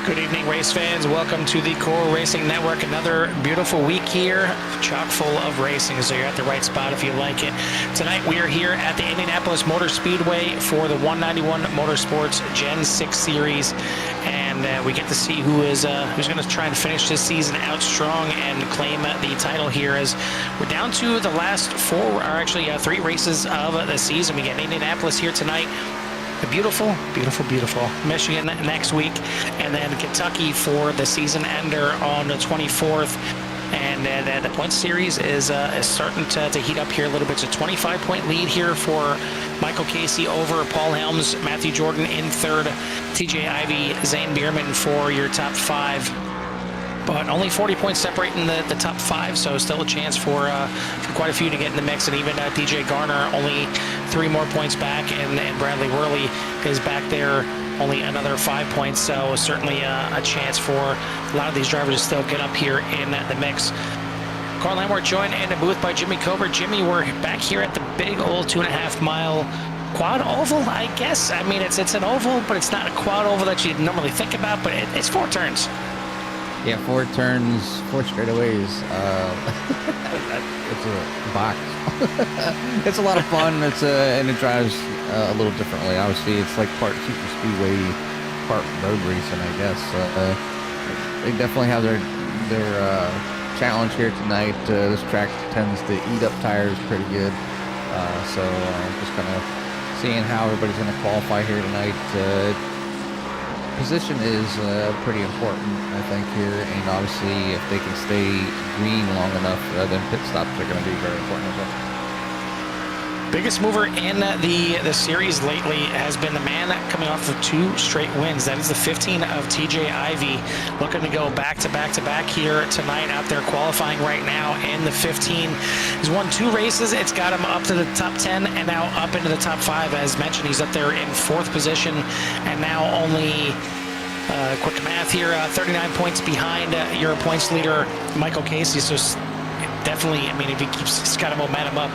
Good evening, race fans. Welcome to the Core Racing Network. Another beautiful week here, chock full of racing, so you're at the right spot if you like it. Tonight we are here at the Indianapolis Motor Speedway for the 191 Motorsports Gen 6 Series, and we get to see who's going to try and finish this season out strong and claim the title here, as we're down to the last three races of the season. We get Indianapolis here tonight, the beautiful, beautiful, beautiful Michigan next week, and then Kentucky for the season ender on the 24th. And the point series is starting to heat up here a little bit. It's a 25-point lead here for Michael Casey over Paul Helms, Matthew Jordan in third, TJ Ivey, Zane Bierman for your top five. But only 40 points separating the top five, so still a chance for quite a few to get in the mix. And even DJ Garner only 3 more points back, and Bradley Worley is back there, only another 5 points. So certainly a chance for a lot of these drivers to still get up here in the mix. Carl Landwehr joined in the booth by Jimmy Cobra. Jimmy, we're back here at the big old 2.5 mile quad oval, I guess. I mean, it's an oval, but it's not a quad oval that you normally think about, but it's 4 turns. Yeah, 4 turns, 4 straightaways. It's a box. It's a lot of fun. And it drives a little differently. Obviously, it's like part super speedway, part road racing, I guess. They definitely have their challenge here tonight. This track tends to eat up tires pretty good. So just kind of seeing how everybody's going to qualify here tonight. Position is pretty important, I think, here, and obviously if they can stay green long enough, then pit stops are going to be very important as well. Biggest mover in the series lately has been the man coming off of 2 straight wins. That is the 15 of TJ Ivey, looking to go back to back to back here tonight, out there qualifying right now. And the 15 has won 2 races. It's got him up to the top 10 and now up into the top 5. As mentioned, he's up there in 4th position, and now only quick math here, 39 points behind your points leader Michael Casey. So definitely, I mean, if he's got a momentum up,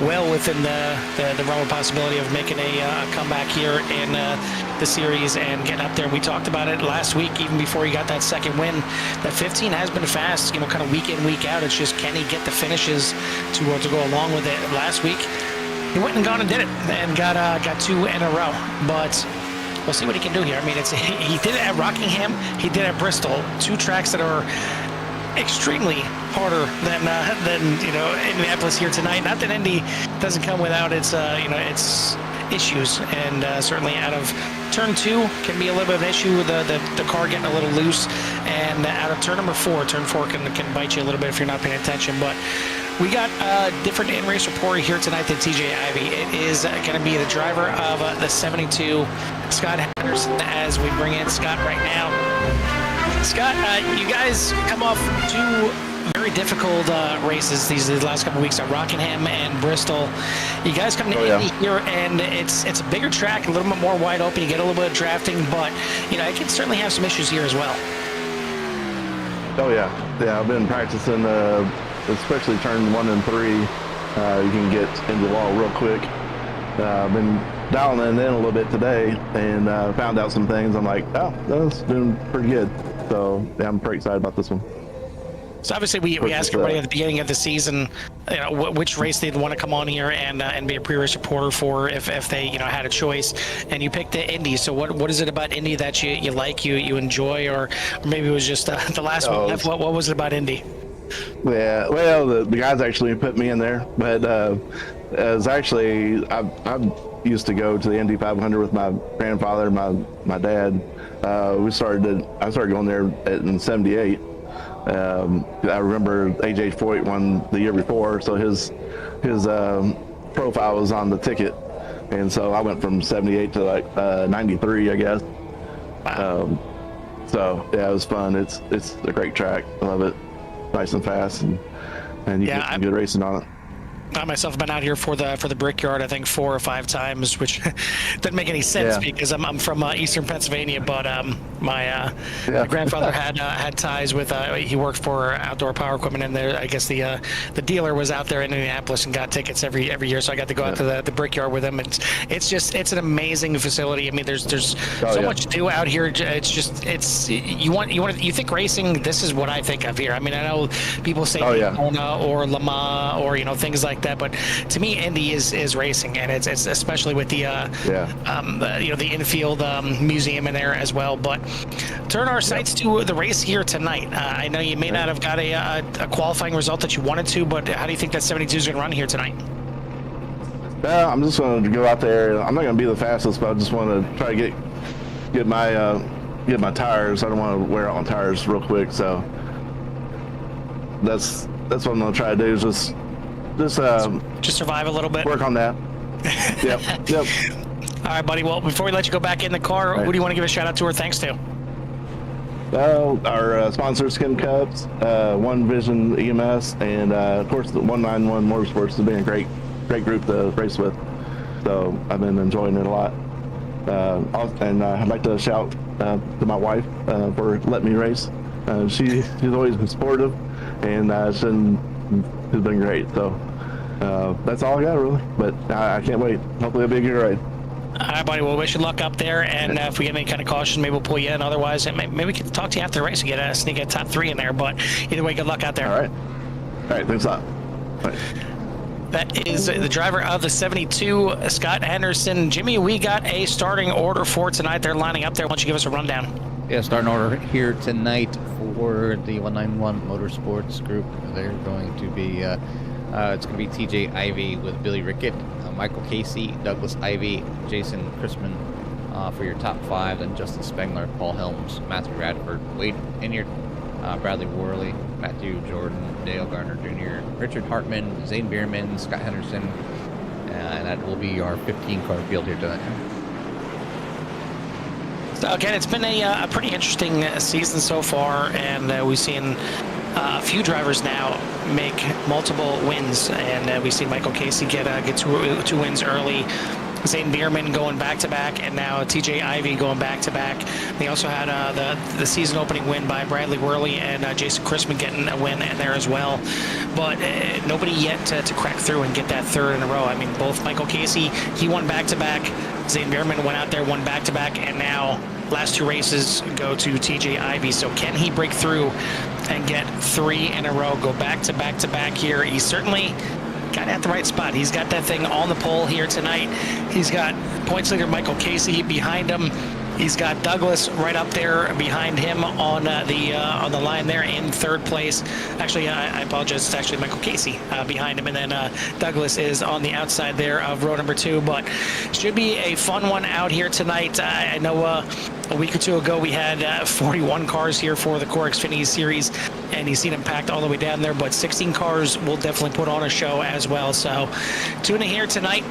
well within the realm of possibility of making a comeback here in the series and getting up there. We talked about it last week, even before he got that second win. That 15 has been fast, kind of week in, week out. It's just, can he get the finishes to go along with it? Last week, he went and gone and did it, and got 2 in a row. But we'll see what he can do here. I mean, he did it at Rockingham, he did it at Bristol, 2 tracks that are extremely harder than Indianapolis here tonight. Not that Indy doesn't come without its its issues, and certainly out of turn 2 can be a little bit of an issue with the car getting a little loose, and out of turn 4 can bite you a little bit if you're not paying attention. But we got a different in-race report here tonight than TJ Ivey. It is going to be the driver of the 72, Scott Henderson, as we bring in Scott right now. Scott, you guys come off 2 very difficult races these last couple of weeks at Rockingham and Bristol. You guys come to Indy here, and it's a bigger track, a little bit more wide open. You get a little bit of drafting, but it can certainly have some issues here as well. Oh yeah. I've been practicing, especially turn 1 and 3. You can get into the wall real quick. I've been dialing it in a little bit today, and found out some things. I'm like, oh, that's doing pretty good. So yeah, I'm pretty excited about this one. So obviously we ask everybody at the beginning of the season, which race they'd want to come on here and be a pre-race reporter for if they had a choice, and you picked the Indy. So what is it about Indy that you like, you enjoy, or maybe it was just the last one left? What was it about Indy? Yeah, well, the guys actually put me in there, but as actually I used to go to the Indy 500 with my grandfather, my dad. I started going there in '78. I remember AJ Foyt won the year before, so his profile was on the ticket, and so I went from '78 to like '93, I guess. Wow. So yeah, it was fun. It's a great track. I love it. Nice and fast, and you get some good racing on it. I myself have been out here for the Brickyard, I think 4 or 5 times, which doesn't make any sense because I'm from Eastern Pennsylvania, but my grandfather had ties with he worked for Outdoor Power Equipment, and there I guess the dealer was out there in Indianapolis and got tickets every year, so I got to go out to the Brickyard with him. And it's an amazing facility. I mean, there's so much to do out here. You think racing, this is what I think of here. I mean, I know people say Daytona or Le Mans or things like that, but to me Indy is racing, and it's especially with the the infield museum in there as well. But turn our sights to the race here tonight. I know you may not have got a qualifying result that you wanted to, but how do you think that 72 is going to run here tonight? I'm just going to go out there. I'm not going to be the fastest, but I just want to try to get my tires. I don't want to wear out my tires real quick, so that's what I'm going to try to do, is just survive a little bit. Work on that. Yep. All right, buddy. Well, before we let you go back in the car, who do you want to give a shout out to or thanks to? Our sponsors, Skin Cups, One Vision EMS, and of course the 191 Motorsports has been a great group to race with. So I've been enjoying it a lot. And I'd like to shout to my wife for letting me race. She's always been supportive, and she's been great. So that's all I got, really. But I can't wait. Hopefully it'll be a good ride. All right, buddy. Well, wish you luck up there, and if we get any kind of caution, maybe we'll pull you in. Otherwise, maybe we can talk to you after the race and get sneak a top 3 in there. But either way, good luck out there. All right. Thanks a lot. Bye. That is the driver of the 72, Scott Henderson. Jimmy, we got a starting order for tonight. They're lining up there. Why don't you give us a rundown? Yeah, starting order here tonight for the 191 Motorsports group. They're going to be, it's going to be TJ Ivey with Billy Rickett, Michael Casey, Douglas Ivey, Jason Chrisman for your top 5, and Justin Spengler, Paul Helms, Matthew Radford, Wade Inyard, Bradley Worley, Matthew Jordan, Dale Garner Jr., Richard Hartman, Zane Bierman, Scott Henderson, and that will be our 15-car field here tonight. So again, it's been a pretty interesting season so far, and we've seen a few drivers now make multiple wins, and we've seen Michael Casey get two wins early. Zane Bierman going back-to-back, and now TJ Ivey going back-to-back. They also had the season opening win by Bradley Worley and Jason Chrisman getting a win in there as well. But nobody yet to crack through and get that 3rd in a row. I mean, both Michael Casey, he won back-to-back. Zane Bierman went out there, won back-to-back, and now last 2 races go to TJ Ivey. So can he break through and get 3 in a row, go back-to-back here? He certainly got at the right spot. He's got that thing on the pole here tonight. He's got points leader Michael Casey behind him. He's got Douglas right up there behind him on the line there in 3rd place. Actually, I apologize. It's actually Michael Casey behind him, and then Douglas is on the outside there of row number 2. But should be a fun one out here tonight. I know a week or 2 ago we had 41 cars here for the Core Xfinity Series, and you've seen them packed all the way down there. But 16 cars will definitely put on a show as well. So tune in here tonight.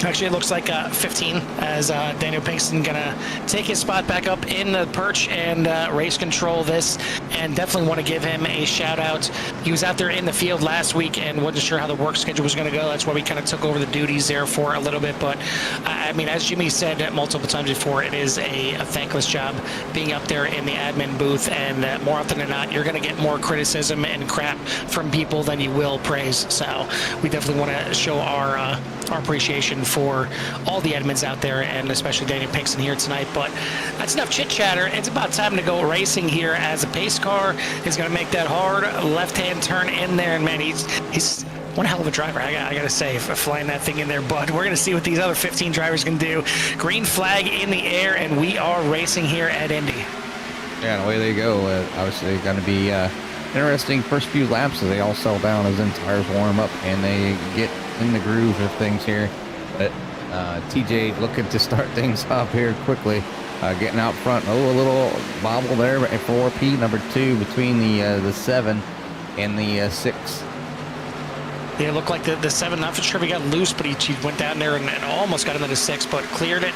Actually, it looks like 15 as Daniel Pinkston going to take his spot back up in the perch and race control this, and definitely want to give him a shout out. He was out there in the field last week and wasn't sure how the work schedule was going to go. That's why we kind of took over the duties there for a little bit. But I mean, as Jimmy said multiple times before, it is a thankless job being up there in the admin booth, and more often than not, you're going to get more criticism and crap from people than you will praise. So we definitely want to show our appreciation for all the admins out there, and especially Daniel Pinkston here tonight. But that's enough chit chatter. It's about time to go racing here, as a pace car is going to make that hard left-hand turn in there. And man, he's one hell of a driver, I gotta say, for flying that thing in there. But we're gonna see what these other 15 drivers can do. Green flag in the air, and we are racing here at Indy. Yeah, and away they go. Obviously going to be interesting first few laps as they all settle down, as then tires warm up and they get in the groove of things here. But TJ looking to start things off here quickly, getting out front. A little bobble there for P number 2 between the 7 and the 6. Yeah, it looked like the 7, not for sure if he got loose, but he went down there and almost got into the 6, but cleared it.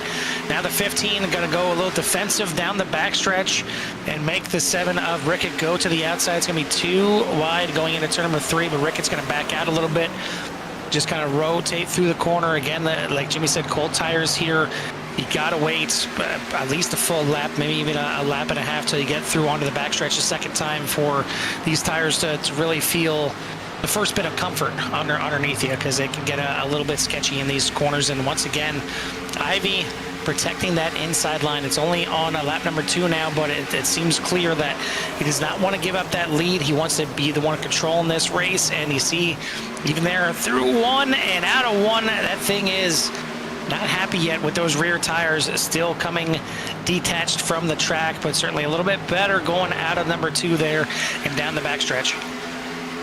Now the 15 going to go a little defensive down the backstretch and make the 7 of Rickett go to the outside. It's going to be too wide going into turn number 3, but Rickett's going to back out a little bit. just kind of rotate through the corner. Again, like Jimmy said, cold tires here. You gotta wait at least a full lap, maybe even a lap and a half till you get through onto the backstretch a second time for these tires to really feel the first bit of comfort underneath you, because it can get a little bit sketchy in these corners. And once again, Ivy protecting that inside line. It's only on lap number 2 now, but it seems clear that he does not want to give up that lead. He wants to be the one controlling this race, and you see even there through 1 and out of 1, that thing is not happy yet with those rear tires still coming detached from the track, but certainly a little bit better going out of number 2 there and down the backstretch.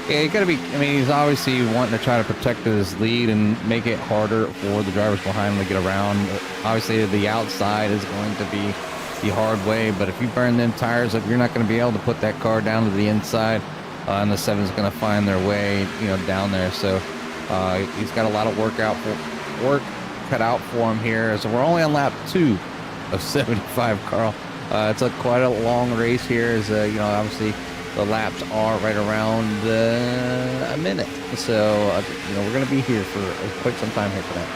Yeah, you gotta be, I mean, he's obviously wanting to try to protect his lead and make it harder for the drivers behind him to get around. Obviously, the outside is going to be the hard way, but if you burn them tires up, you're not going to be able to put that car down to the inside, and the 7's going to find their way, down there. So he's got a lot of work cut out for him here. So we're only on lap 2 of 75, Carl. It's quite a long race here, as obviously the laps are right around a minute. So we're going to be here for quite some time here tonight.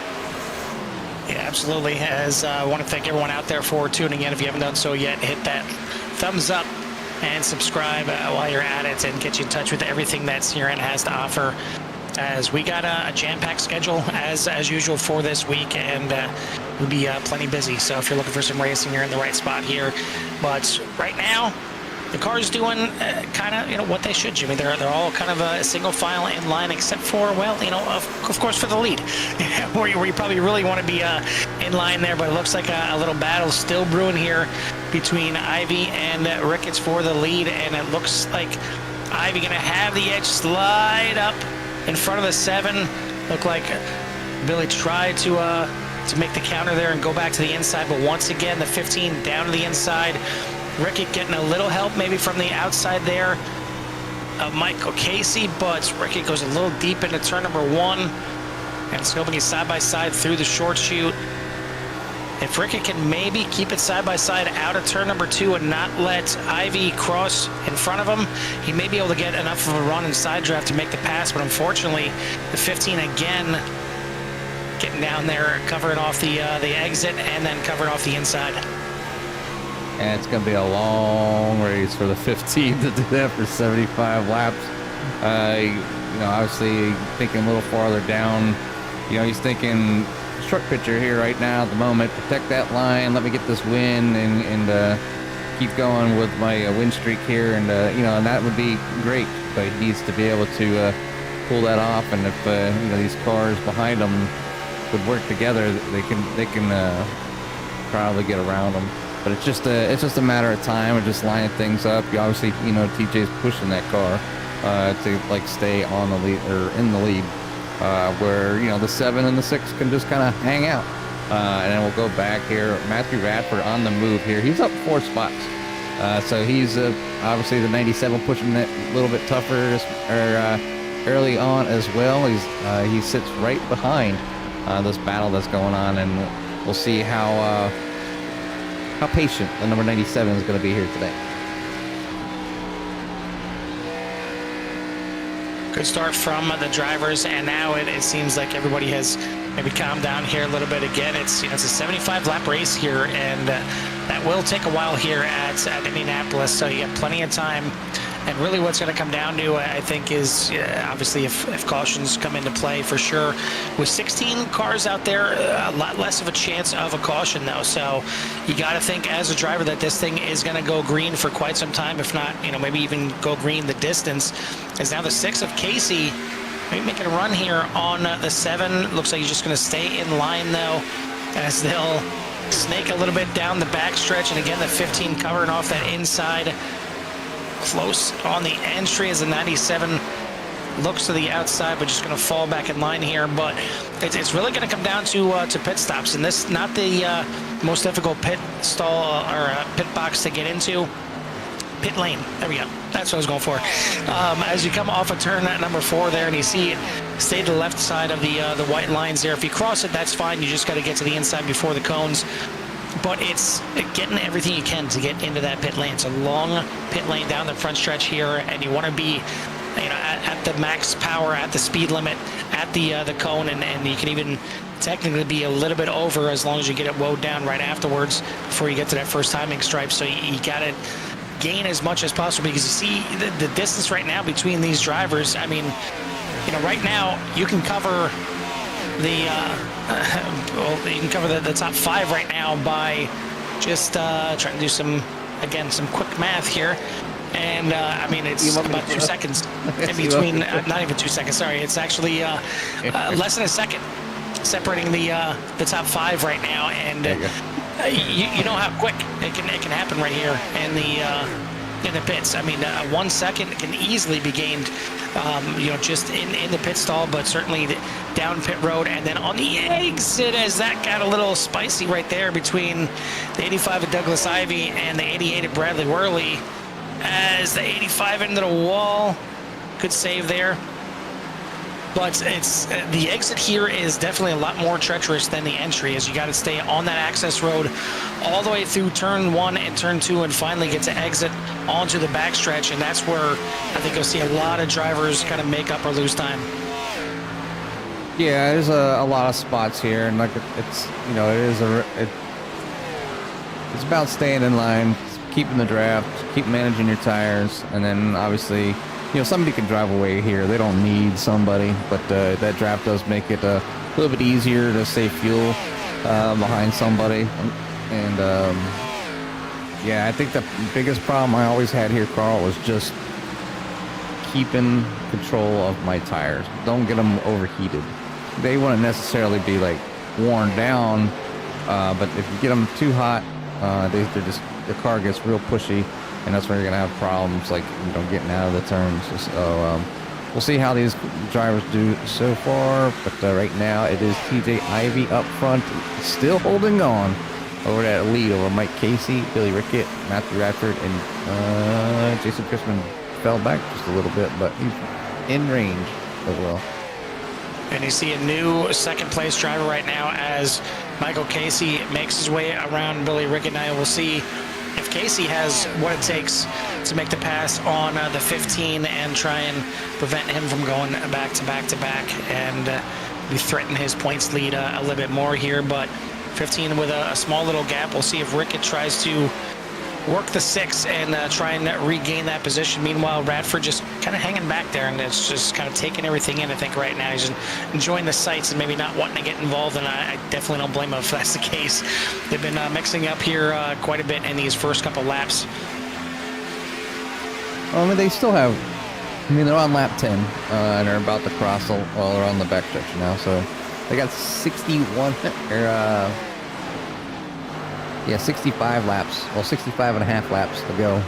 Yeah, absolutely. As I want to thank everyone out there for tuning in. If you haven't done so yet, hit that thumbs up and subscribe while you're at it, and get you in touch with everything that CRN has to offer, as we got a jam-packed schedule as usual for this week, and we'll be plenty busy. So if you're looking for some racing, you're in the right spot here. But right now, the car's doing kind of what they should, Jimmy. They're all kind of a single file in line, except for, well, of course, for the lead, where you probably really want to be in line there. But it looks like a little battle still brewing here between Ivy and Ricketts for the lead, and it looks like Ivy going to have the edge slide up in front of the 7. Look like Billy tried to make the counter there and go back to the inside, but once again the 15 down to the inside. Rickett getting a little help maybe from the outside there of Michael Casey, but Rickett goes a little deep into turn number 1, and it's going to be side by side through the short chute. If Rickett can maybe keep it side by side out of turn number 2 and not let Ivy cross in front of him, he may be able to get enough of a run in side draft to make the pass. But unfortunately, the 15 again getting down there, covering off the exit, and then covering off the inside. And it's going to be a long race for the 15 to do that for 75 laps. Obviously thinking a little farther down. He's thinking truck picture here right now at the moment. Protect that line. Let me get this win and keep going with my win streak here. And and that would be great. But he needs to be able to pull that off. And if these cars behind him would work together, they can probably get around them. But it's just a matter of time of just lining things up. You obviously, TJ's pushing that car to stay on the lead or in the lead, where the 7 and the 6 can just kind of hang out. And then we'll go back here. Matthew Radford on the move here. He's up 4 spots, so he's obviously the 97 pushing it a little bit tougher early on as well. He sits right behind this battle that's going on, and we'll see how patient the number 97 is going to be here today. Good start from the drivers, and now it seems like everybody has maybe calmed down here a little bit again. It's a 75 lap race here, and that will take a while here at Indianapolis, so you have plenty of time. And really what's going to come down to, I think, is obviously if cautions come into play for sure. With 16 cars out there, a lot less of a chance of a caution, though. So you got to think as a driver that this thing is going to go green for quite some time, if not, maybe even go green the distance. As now the 6 of Casey, maybe making a run here on the 7. Looks like he's just going to stay in line, though, as they'll snake a little bit down the backstretch. And again, the 15 covering off that inside. Close on the entry as the 97 looks to the outside, but just going to fall back in line here. But it's really going to come down to pit stops, and this not the most difficult pit stall or pit box to get into. Pit lane. There we go. That's what I was going for. As you come off of turn number 4 there, and you see it stay to the left side of the white lines there. If you cross it, that's fine. You just got to get to the inside before the cones. But it's getting everything you can to get into that pit lane. It's a long pit lane down the front stretch here, and you want to be at the max power, at the speed limit, at the cone, and you can even technically be a little bit over as long as you get it woed down right afterwards before you get to that first timing stripe. So you got to gain as much as possible, because you see the distance right now between these drivers. I mean, right now you can cover the top 5 right now by just trying to do some quick math here. And I mean, it's about 2 seconds in between. Not even 2 seconds. Sorry, it's actually less than a second separating the top 5 right now. And you know how quick it can happen right here in the pits. I mean, 1 second can easily be gained, just in the pit stall, but certainly down pit road, and then on the exit, as that got a little spicy right there between the 85 of Douglas Ivy and the 88 of Bradley Worley, as the 85 into the wall. Good save there. But it's the exit here is definitely a lot more treacherous than the entry, as you got to stay on that access road all the way through turn 1 and turn 2, and finally get to exit onto the backstretch. And that's where I think you'll see a lot of drivers kind of make up or lose time. Yeah, there's a lot of spots here, and like it's about staying in line, keeping the draft, keep managing your tires, and then obviously, somebody can drive away here. They don't need somebody, but that draft does make it a little bit easier to save fuel behind somebody. And yeah, I think the biggest problem I always had here, Carl, was just keeping control of my tires. Don't get them overheated. They wouldn't necessarily be like worn down, but if you get them too hot, the car gets real pushy, and that's where you're gonna have problems, like getting out of the turns. So we'll see how these drivers do so far, but right now it is TJ Ivy up front, still holding on over that lead over Mike Casey, Billy Rickett, Matthew Radford, and Jason Chrisman fell back just a little bit, but he's in range as well. And you see a new second place driver right now as Michael Casey makes his way around Billy Rickett. Now we'll see if Casey has what it takes to make the pass on the 15 and try and prevent him from going back to back to back and we threaten his points lead a little bit more here. But 15 with a small little gap. We'll see if Rickett tries to work the 6 and try and regain that position. Meanwhile, Radford just kind of hanging back there, and it's just kind of taking everything in. I think right now he's enjoying the sights and maybe not wanting to get involved, and I definitely don't blame him if that's the case. They've been mixing up here quite a bit in these first couple laps. Well, I mean, they still have, they're on lap 10, and they're about to cross while they're on the backstretch now, so they got 61, 65 laps, well, 65 and a half laps to go.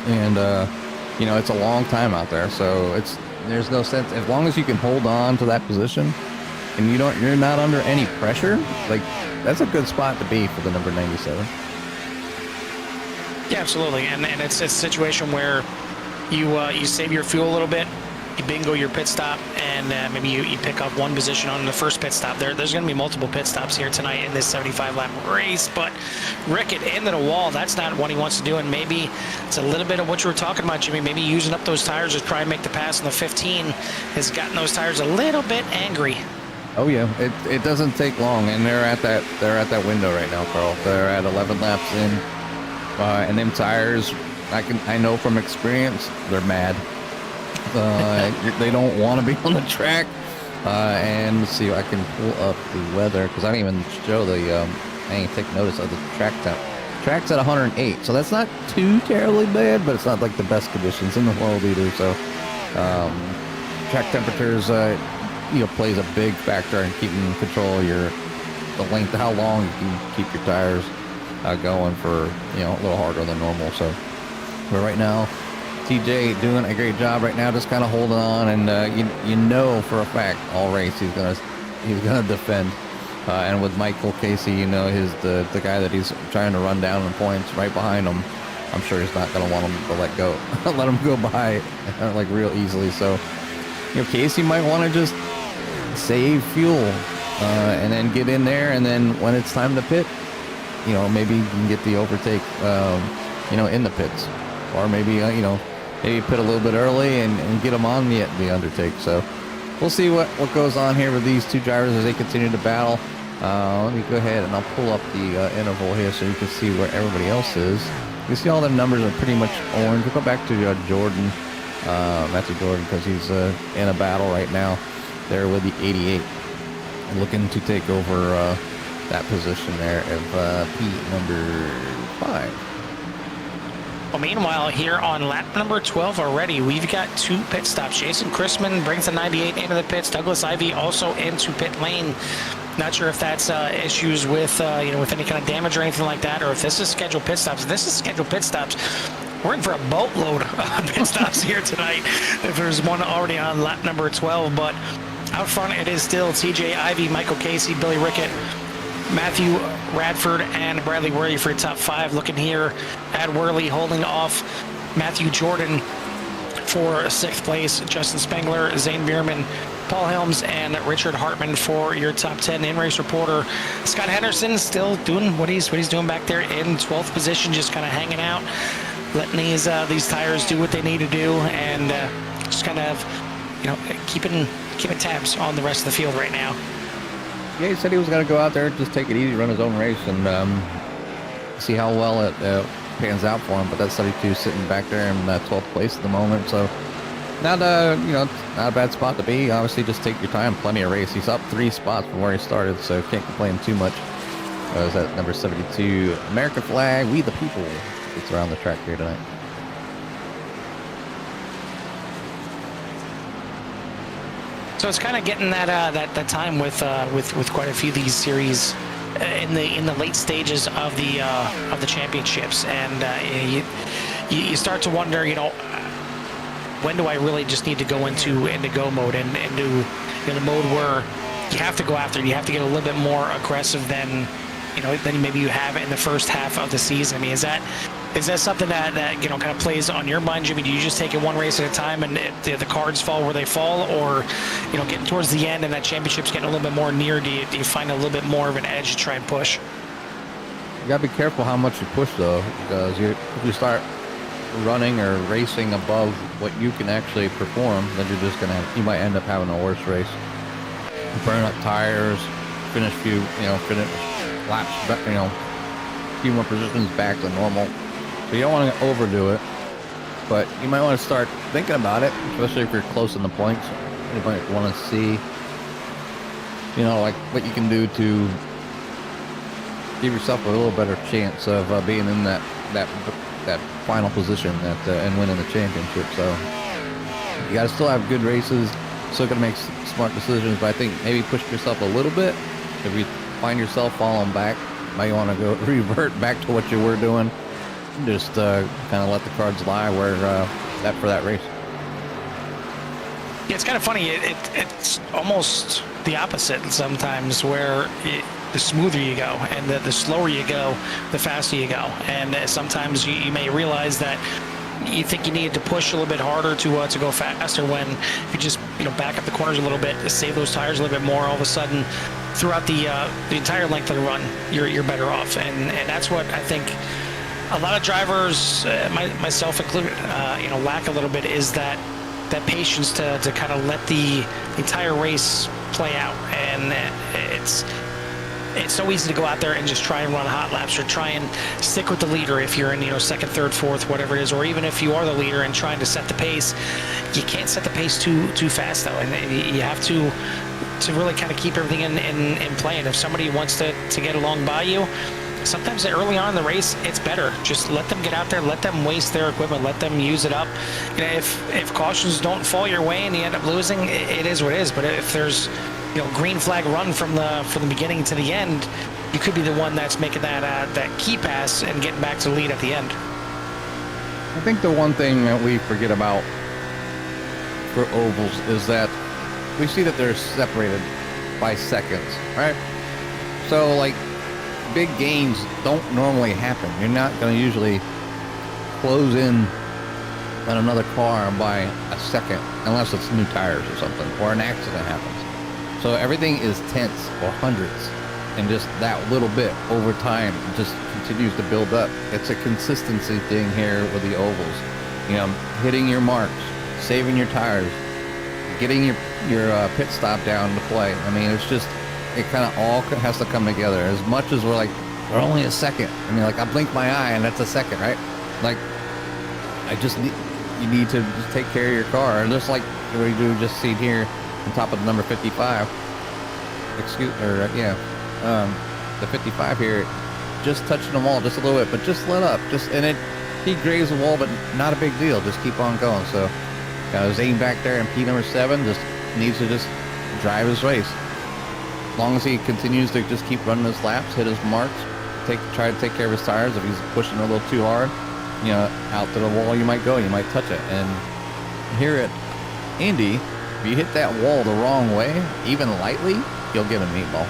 And, it's a long time out there, so there's no sense, as long as you can hold on to that position and you're not under any pressure, like, that's a good spot to be for the number 97. Yeah, absolutely. And it's a situation where you save your fuel a little bit, you bingo your pit stop, and maybe you pick up one position on the first pit stop. There's going to be multiple pit stops here tonight in this 75-lap race, but Rickett into the wall, that's not what he wants to do, and maybe it's a little bit of what you were talking about, Jimmy. Maybe using up those tires to try and make the pass on the 15 has gotten those tires a little bit angry. Oh yeah, it doesn't take long, and they're at that window right now, Carl. They're at 11 laps in, and them tires, I know from experience, they're mad. They don't want to be on the track. And let's see, I can pull up the weather because I didn't even show I didn't take notice of the track temp. Track's at 108, so that's not too terribly bad, but it's not like the best conditions in the world either. So track temperatures, plays a big factor in keeping control of the length, how long you can keep your tires going for a little harder than normal. So, but right now, TJ doing a great job right now, just kind of holding on, and for a fact all race he's gonna defend. And with Michael Casey, the guy that he's trying to run down in points right behind him, I'm sure he's not gonna want him to let him go by like real easily. So Casey might want to just save fuel and then get in there, and then when it's time to pit, maybe you can get the overtake in the pits, or maybe maybe pit a little bit early and get them on the undertake. So we'll see what goes on here with these two drivers as they continue to battle. Let me go ahead and I'll pull up the interval here so you can see where everybody else is. You see all their numbers are pretty much orange. We'll go back to Jordan, Matthew Jordan, because he's in a battle right now there with the 88, looking to take over that position there of P number 5. Well, meanwhile, here on lap number 12 already, we've got 2 pit stops. Jason Chrisman brings the 98 into the pits. Douglas Ivey also into pit lane. Not sure if that's issues with with any kind of damage or anything like that, or if this is scheduled pit stops. If this is scheduled pit stops, we're in for a boatload of pit stops here tonight. If there's one already on lap number 12, but out front it is still TJ Ivey, Michael Casey, Billy Rickett, Matthew Radford, and Bradley Worley for top 5. Looking here at Worley holding off Matthew Jordan for 6th place. Justin Spengler, Zane Bierman, Paul Helms, and Richard Hartman for your top 10. In-race reporter Scott Henderson still doing what he's doing back there in 12th position, just kind of hanging out, letting these tires do what they need to do, and just kind of keeping tabs on the rest of the field right now. Yeah, he said he was going to go out there, just take it easy, run his own race, and see how well it pans out for him. But that's 32 sitting back there in 12th place at the moment, so not not a bad spot to be. Obviously, just take your time, plenty of race. He's up 3 spots from where he started, so can't complain too much. Is that number 72, American flag, we the people. It's around the track here tonight. So it's kind of getting that time with quite a few of these series in the late stages of the championships, and you start to wonder, when do I really just need to go into go mode and do the mode where you have to go after it, you have to get a little bit more aggressive than maybe you have in the first half of the season. I mean, is that something that kind of plays on your mind, Jimmy? Do you just take it one race at a time and the cards fall where they fall, or getting towards the end and that championship's getting a little bit more near, do you find a little bit more of an edge to try and push? You gotta be careful how much you push though, because if you start running or racing above what you can actually perform, then you might end up having a worse race. Burn up tires, finish laps, few more positions back than normal. So you don't want to overdo it, but you might want to start thinking about it, especially if you're close in the points. You might want to see, like what you can do to give yourself a little better chance of being in that final position and winning the championship. So you got to still have good races, still got to make smart decisions, but I think maybe push yourself a little bit. If you find yourself falling back, might want to go revert back to what you were doing. Just kind of let the cards lie for that race. Yeah, it's kind of funny. It's almost the opposite sometimes, where the smoother you go and the slower you go, the faster you go. And sometimes you may realize that you think you needed to push a little bit harder to go faster, when if you just back up the corners a little bit, save those tires a little bit more, all of a sudden throughout the entire length of the run, you're better off. And that's what I think a lot of drivers, myself included, lack a little bit, is that patience to kind of let the entire race play out. And it's so easy to go out there and just try and run hot laps, or try and stick with the leader if you're in second, third, fourth, whatever it is, or even if you are the leader and trying to set the pace. You can't set the pace too fast though, and you have to really kind of keep everything in play. And if somebody wants to get along by you, sometimes early on in the race, it's better. Just let them get out there, let them waste their equipment, let them use it up. If cautions don't fall your way and you end up losing, it is what it is. But if there's green flag run from the beginning to the end, you could be the one that's making that key pass and getting back to the lead at the end. I think the one thing that we forget about for ovals is that we see that they're separated by seconds, right? So like big gains don't normally happen. You're not going to usually close in on another car by a second unless it's new tires or something, or an accident happens. So everything is tenths or hundredths, and just that little bit over time just continues to build up. It's a consistency thing here with the ovals. hitting your marks, saving your tires, getting your pit stop down to play. I mean, it's just, it kind of all has to come together. As much as we're like, we're only a second. I mean, like, I blink my eye and that's a second, right? Like, you need to just take care of your car. And just like we do just see here on top of the number 55, the 55 here, just touching the wall just a little bit, but just let up. He grazed the wall, but not a big deal. Just keep on going. So, Zane back there in P number 7 just needs to just drive his race. As long as he continues to just keep running his laps, hit his marks, try to take care of his tires. If he's pushing a little too hard, out to the wall you might go, you might touch it. And here at Indy, if you hit that wall the wrong way, even lightly, you'll get a meatball.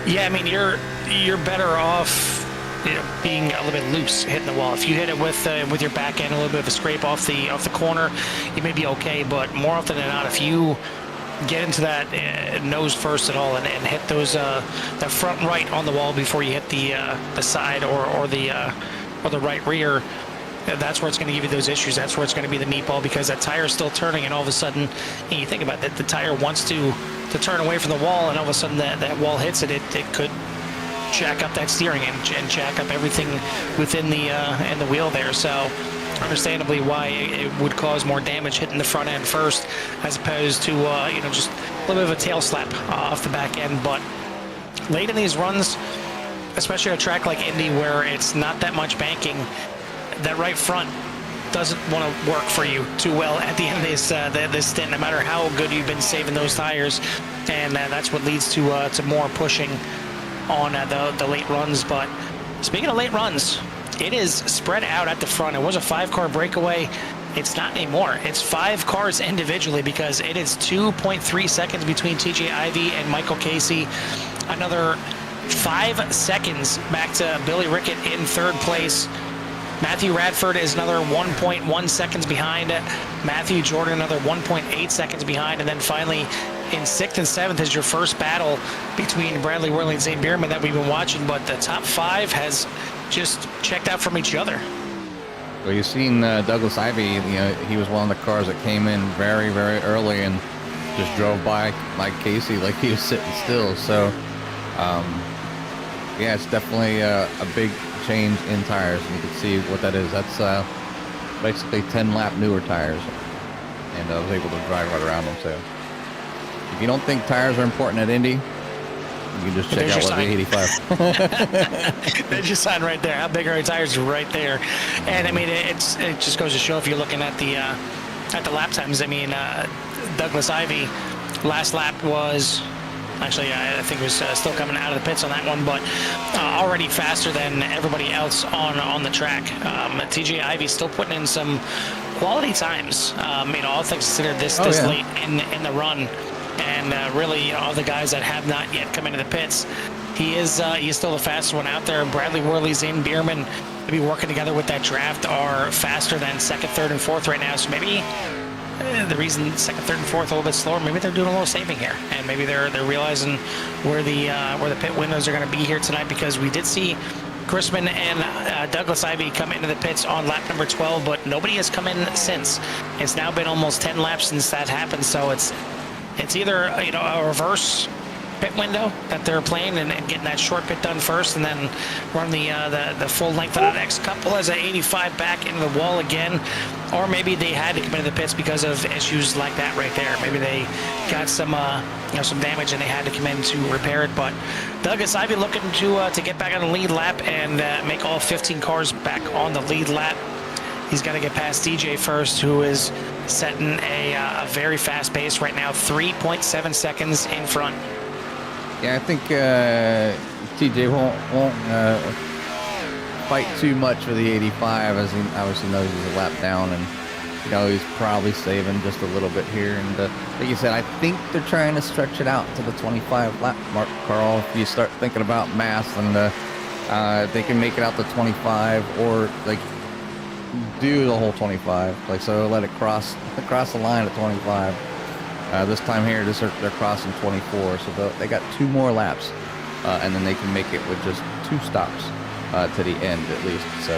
Yeah, I mean, you're better off being a little bit loose hitting the wall. If you hit it with your back end, a little bit of a scrape off the corner, you may be okay. But more often than not, if you get into that nose first at all and hit those that front right on the wall before you hit the side or the right rear, that's where it's going to give you those issues. That's where it's going to be the meatball, because that tire is still turning, and all of a sudden, and you think about that, the tire wants to turn away from the wall, and all of a sudden that wall hits it. It could jack up that steering and jack up everything within the wheel there. So understandably why it would cause more damage hitting the front end first, as opposed to just a little bit of a tail slap off the back end. But late in these runs, especially at a track like Indy where it's not that much banking, that right front doesn't want to work for you too well at the end of this stint, no matter how good you've been saving those tires, and that's what leads to more pushing on the late runs. But speaking of late runs, it is spread out at the front. It was a 5-car breakaway. It's not anymore. It's 5 cars individually, because it is 2.3 seconds between TJ Ivey and Michael Casey. Another 5 seconds back to Billy Rickett in 3rd place. Matthew Radford is another 1.1 seconds behind. Matthew Jordan another 1.8 seconds behind. And then finally in 6th and 7th is your first battle between Bradley Worley and Zane Bierman that we've been watching. But the top 5 has just checked out from each other. Well, you've seen Douglas Ivey. He was one of the cars that came in very, very early and just drove by Mike Casey like he was sitting still. So, yeah, it's definitely a big change in tires, and you can see what that is. That's basically 10 lap newer tires, and I was able to drive right around them. So if you don't think tires are important at Indy, you can just check out what the 85. There's your sign right there. How big are the tires? Right there. And I mean, it just goes to show, if you're looking at the lap times. I mean, Douglas Ivey last lap was, actually, I think it was still coming out of the pits on that one, but already faster than everybody else on the track. TJ Ivey still putting in some quality times. All things considered, this late in the run, and really all the guys that have not yet come into the pits, he is still the fastest one out there. Bradley Worley, Zane Bierman, to be working together with that draft, are faster than 2nd, 3rd, and 4th right now. So maybe the reason 2nd, 3rd, and 4th a little bit slower, maybe they're doing a little saving here, and maybe they're realizing where the pit windows are going to be here tonight, because we did see Chrisman and Douglas Ivey come into the pits on lap number 12, but nobody has come in since. It's now been almost 10 laps since that happened, so it's either a reverse pit window that they're playing and getting that short pit done first, and then run the full length of the next couple as an 85 back into the wall again. Or maybe they had to come into the pits because of issues like that right there. Maybe they got some damage and they had to come in to repair it. But Douglas Ivey looking to get back on the lead lap and make all 15 cars back on the lead lap. He's got to get past DJ first, who is setting a very fast pace right now, 3.7 seconds in front. Yeah, I think TJ won't fight too much for the 85, as he obviously knows he's a lap down, and he's probably saving just a little bit here. And like you said, I think they're trying to stretch it out to the 25 lap mark, Carl. If you start thinking about mass, and they can make it out to 25, or like do the whole 25, like, so let it cross the line at 25. This time here, they're crossing 24, so they got 2 more laps, and then they can make it with just 2 stops to the end at least. So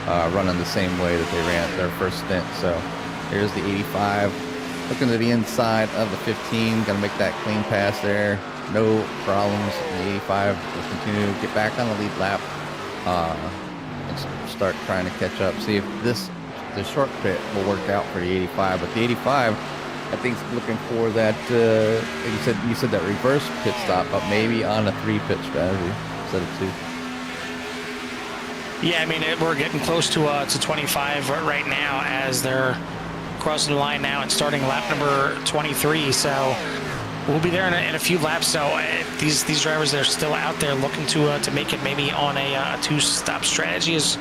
running the same way that they ran their first stint. So here's the 85. Looking to the inside of the 15. Going to make that clean pass there. No problems. The 85 will continue to get back on the lead lap and start trying to catch up. See if the short pit will work out for the 85. But the 85, I think, is looking for that. You said that reverse pit stop, but maybe on a 3-pit strategy instead of 2. Yeah, I mean, we're getting close to 25 right now as they're crossing the line now and starting lap number 23. So we'll be there in a few laps. So these drivers that are still out there looking to make it maybe on a 2-stop strategy is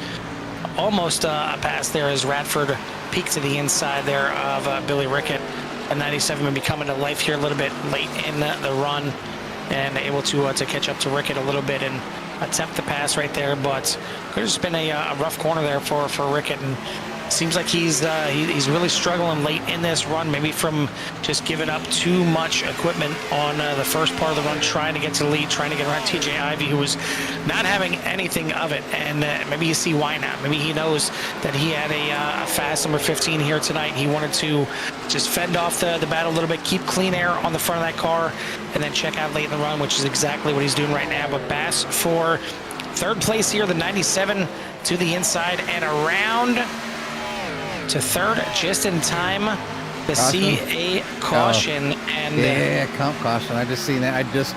almost a pass there as Radford peaked to the inside there of Billy Rickett. And 97 may be coming to life here a little bit late in the run and able to catch up to Rickett a little bit and attempt the pass right there. But could have just been a rough corner there for Rickett, and seems like he's really struggling late in this run, maybe from just giving up too much equipment on the first part of the run, trying to get to the lead, trying to get around TJ Ivey, who was not having anything of it. And maybe you see why not. Maybe he knows that he had a fast number 15 here tonight. He wanted to just fend off the battle a little bit, keep clean air on the front of that car, and then check out late in the run, which is exactly what he's doing right now. But Bass for third place here, the 97 to the inside and around to third, just in time to see a caution. And yeah, comp caution. I just seen that. I just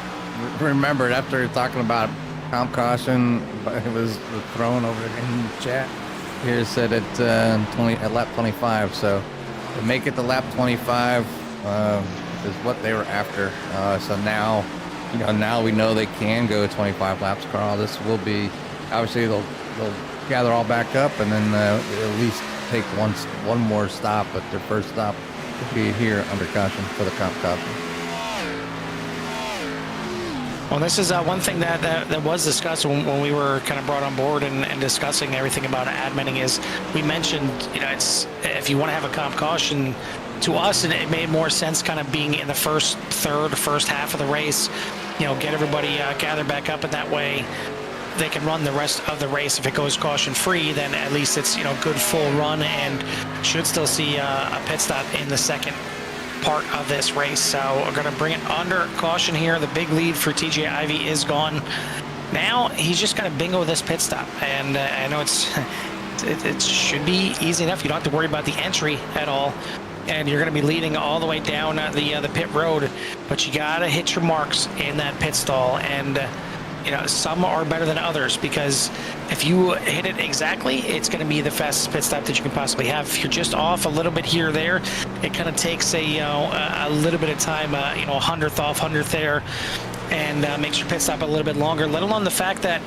remembered after talking about comp caution, it was thrown over in the chat. Here it said at lap 25. So to make it to lap 25 is what they were after. So now, now we know they can go 25 laps. Carl, this will be obviously they'll gather all back up and then at least take one more stop, but their first stop will be here under caution for the comp caution. Well, this is one thing that was discussed when we were kind of brought on board and discussing everything about adminning is we mentioned, it's if you want to have a comp caution, to us it made more sense kind of being in the first half of the race, get everybody gathered back up, and that way they can run the rest of the race. If it goes caution free, then at least it's good full run and should still see a pit stop in the second part of this race. So we're going to bring it under caution here. The big lead for TJ Ivey is gone. Now he's just going to bingo this pit stop, and I know it should be easy enough. You don't have to worry about the entry at all, and you're going to be leading all the way down the pit road, but you got to hit your marks in that pit stall. And some are better than others, because if you hit it exactly, it's going to be the fastest pit stop that you can possibly have. If you're just off a little bit here or there, it kind of takes a little bit of time, a 100th off, 100th there, and makes your pit stop a little bit longer, let alone the fact that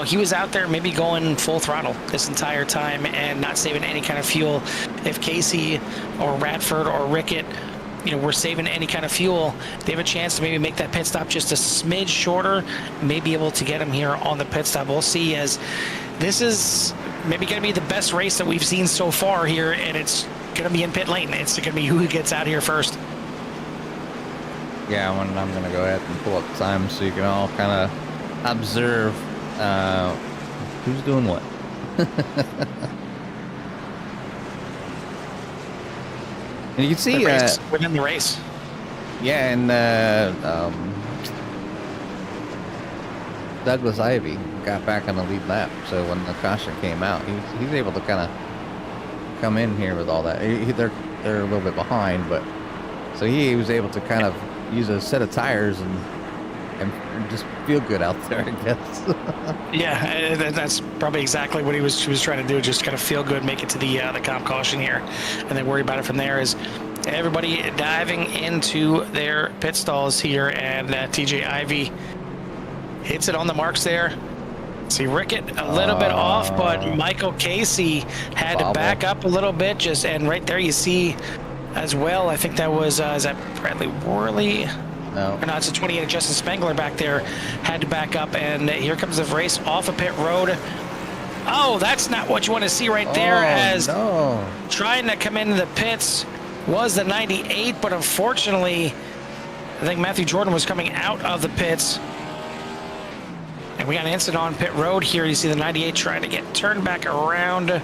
he was out there maybe going full throttle this entire time and not saving any kind of fuel. If Casey or Radford or Rickett we're saving any kind of fuel, they have a chance to maybe make that pit stop just a smidge shorter, may be able to get him here on the pit stop. We'll see, as this is maybe going to be the best race that we've seen so far here, and it's going to be in pit lane. It's going to be who gets out here first. Yeah, I'm going to go ahead and pull up the time so you can all kind of observe who's doing what. And you can see within the race. Yeah, and Douglas Ivey got back on the lead lap. So when the caution came out, he's able to kind of come in here with all that. They're a little bit behind, but so he was able to kind of use a set of tires and just feel good out there, I guess. Yeah, that's probably exactly what he was trying to do, just kind of feel good, make it to the comp caution here, and then worry about it from there. Is everybody diving into their pit stalls here, and TJ Ivey hits it on the marks there. See Rickett a little bit off, but Michael Casey had to back up a little bit, and right there you see as well, I think that was, is that Bradley Worley? No. Or no, it's a 28 of Justin Spengler back there, had to back up, and here comes the race off a pit road. Oh, that's not what you want to see right there, trying to come into the pits was the 98, but unfortunately, I think Matthew Jordan was coming out of the pits. And we got an incident on pit road here. You see the 98 trying to get turned back around.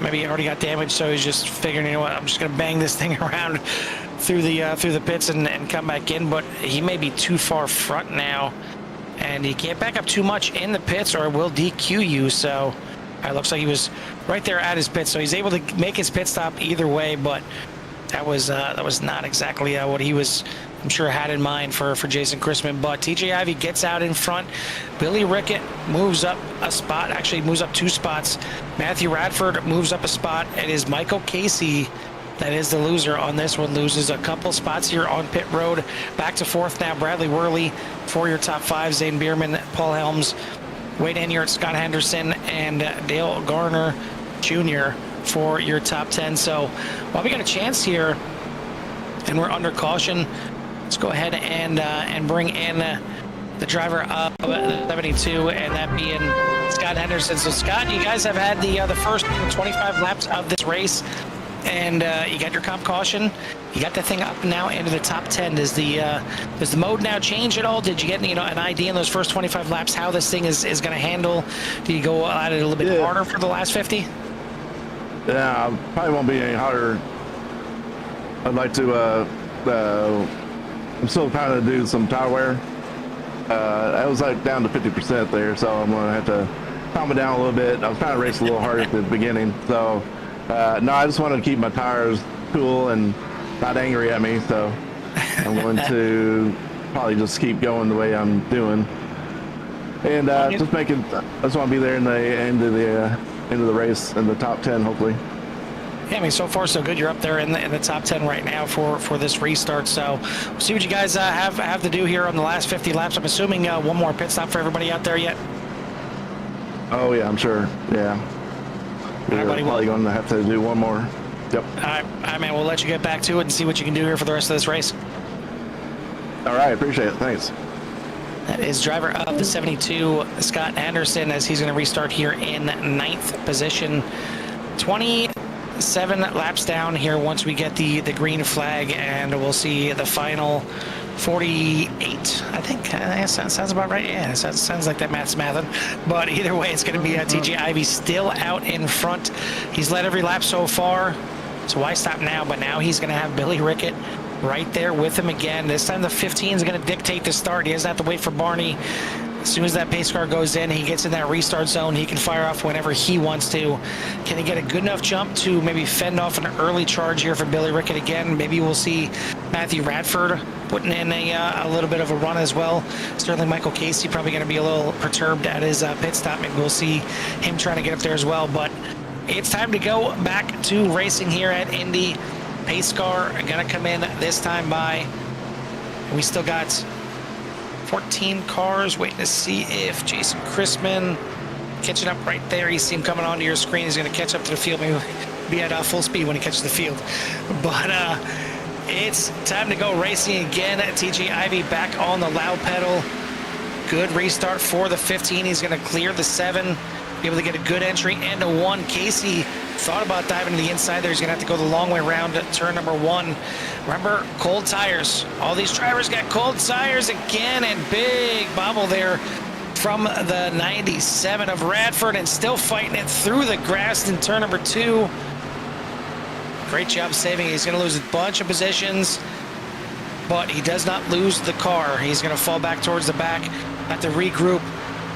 Maybe he already got damaged, so he's just figuring, you know what, I'm just going to bang this thing around through the pits and come back in. But he may be too far front now, and he can't back up too much in the pits or it will DQ you. So it looks like he was right there at his pit, so he's able to make his pit stop either way. But that was not exactly what he was, I'm sure, had in mind for Jason Christman. But TJ Ivey gets out in front. Billy Rickett moves up a spot, actually moves up 2 spots. Matthew Radford moves up a spot. It is Michael Casey that is the loser on this one, loses a couple spots here on pit road. Back to 4th now, Bradley Worley for your top 5, Zane Bierman, Paul Helms, Wade Enyart, Scott Henderson, and Dale Garner Jr. for your top 10. So while we got a chance here and we're under caution, let's go ahead and bring in the driver of the 72, and that being Scott Henderson. So Scott, you guys have had the first 25 laps of this race, and you got your comp caution. You got the thing up now into the top 10. Does the mode now change at all? Did you get an idea in those first 25 laps how this thing is going to handle? Do you go at it a little bit harder for the last 50? Yeah, probably won't be any harder. I'd like to. I'm still trying to do some tire wear. I was like down to 50% there, so I'm gonna have to calm it down a little bit. I was trying to race a little hard at the beginning, so no, I just wanted to keep my tires cool and not angry at me. So I'm going to probably just keep going the way I'm doing, and just make it. I just want to be there in the end of the race in the top 10, hopefully. Yeah, I mean, so far so good. You're up there in the top 10 right now for this restart. So we'll see what you guys have to do here on the last 50 laps. I'm assuming one more pit stop for everybody out there yet. Oh yeah, I'm sure. Yeah, we're probably going to have to do one more. Yep. All right, man. We'll let you get back to it and see what you can do here for the rest of this race. All right, appreciate it. Thanks. That is driver of the 72, Scott Anderson, as he's going to restart here in 9th position. 27 laps down here once we get the green flag, and we'll see the final 48. I think that sounds about right. Yeah, it sounds like that math's mathing. But either way, it's going to be TJ Ivey still out in front. He's led every lap so far, so why stop now? But now he's going to have Billy Rickett right there with him again. This time the 15 is going to dictate the start. He doesn't have to wait for Barney. As soon as that pace car goes in, he gets in that restart zone. He can fire off whenever he wants to. Can he get a good enough jump to maybe fend off an early charge here for Billy Rickett again? Maybe we'll see Matthew Radford putting in a little bit of a run as well. Certainly Michael Casey probably going to be a little perturbed at his pit stop. Maybe we'll see him trying to get up there as well. But it's time to go back to racing here at Indy. Pace car going to come in this time by. We still got 14 cars waiting to see if Jason Christman catching up right there. You see him coming onto your screen. He's going to catch up to the field. Maybe be at full speed when he catches the field. But it's time to go racing again. TJ Ivey back on the loud pedal. Good restart for the 15. He's going to clear the 7. Be able to get a good entry and a 1. Casey thought about diving to the inside there. He's going to have to go the long way around turn number 1. Remember, cold tires. All these drivers got cold tires again, and big bobble there from the 97 of Radford, and still fighting it through the grass in turn number 2. Great job saving. He's going to lose a bunch of positions, but he does not lose the car. He's going to fall back towards the back, have to regroup,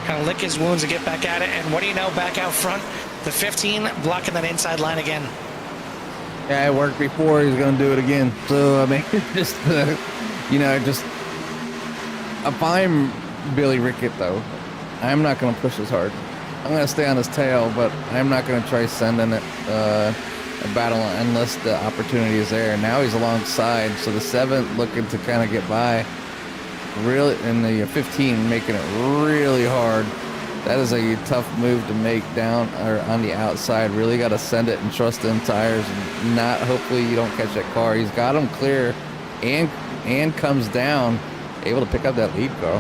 kind of lick his wounds and get back at it. And what do you know, back out front, the 15 blocking that inside line again. Yeah, it worked before. He's going to do it again. So, I mean, just, just if I'm Billy Rickett, though, I'm not going to push as hard. I'm going to stay on his tail, but I'm not going to try sending it a battle unless the opportunity is there. Now he's alongside, so the 7 looking to kind of get by. Really, and the 15 making it really hard. That is a tough move to make down or on the outside. Really got to send it and trust in tires, and not. Hopefully you don't catch that car. He's got him clear, and comes down, able to pick up that lead car.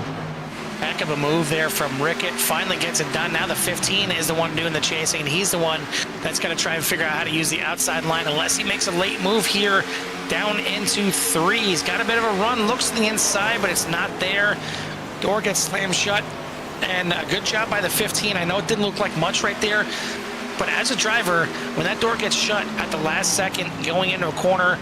Back of a move there from Rickett. Finally gets it done. Now the 15 is the one doing the chasing, and he's the one that's going to try and figure out how to use the outside line, unless he makes a late move here down into 3. He's got a bit of a run. Looks to the inside, but it's not there. Door gets slammed shut. And a good job by the 15. I know it didn't look like much right there, but as a driver, when that door gets shut at the last second going into a corner,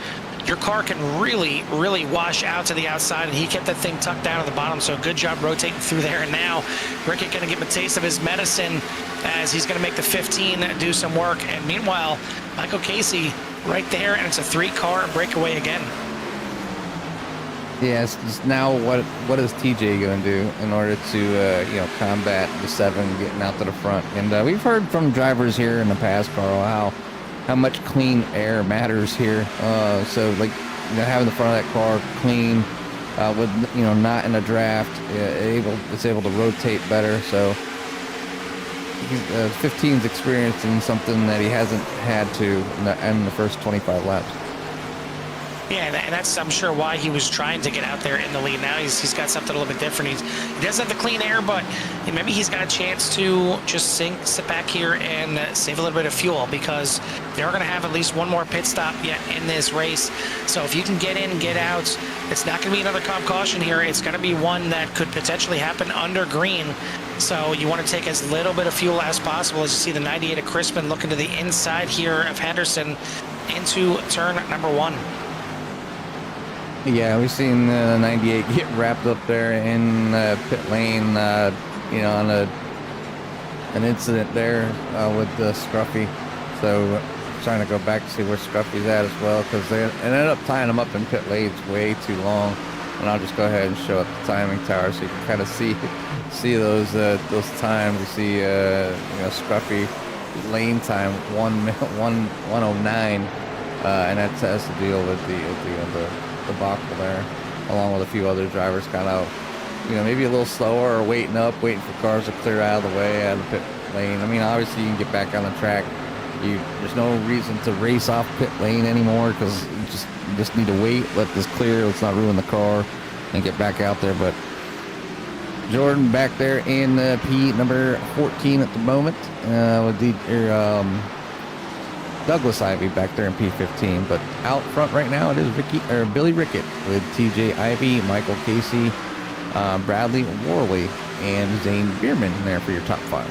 your car can really, really wash out to the outside, and he kept that thing tucked down at the bottom, so good job rotating through there. And now Rickett going to give him a taste of his medicine as he's going to make the 15 do some work. And meanwhile, Michael Casey right there, and it's a 3-car breakaway again. Yeah, it's just now what is TJ going to do in order to combat the 7 getting out to the front? And we've heard from drivers here in the past, Carl, how much clean air matters here. So like having the front of that car clean, with not in a draft, it's able to rotate better. So 15's experiencing something that he hasn't had to in the first 25 laps. Yeah, and that's, I'm sure, why he was trying to get out there in the lead. Now he's got something a little bit different. He doesn't have the clean air, but maybe he's got a chance to just sit back here and save a little bit of fuel, because they're going to have at least one more pit stop yet in this race. So if you can get in, get out, it's not going to be another comp caution here. It's going to be one that could potentially happen under green. So you want to take as little bit of fuel as possible. As you see the 98 of Crispin looking to the inside here of Henderson into turn number 1. Yeah, we've seen 98 get wrapped up there in pit lane, on an incident there with Scruffy. So trying to go back to see where Scruffy's at as well, because they ended up tying him up in pit lanes way too long. And I'll just go ahead and show up the timing tower so you can kind of see those times. You see Scruffy lane time 1:09, and that has to deal with the debacle there, along with a few other drivers kind of, maybe a little slower or waiting for cars to clear out of the way out of the pit lane. I mean, obviously you can get back on the track. There's no reason to race off pit lane anymore, because you just need to wait, let this clear, let's not ruin the car, and get back out there. But Jordan back there in P number 14 at the moment, with Douglas Ivy back there in P15, but out front right now it is Billy Rickett with TJ Ivy, Michael Casey, Bradley Worley, and Zane Bierman there for your top 5.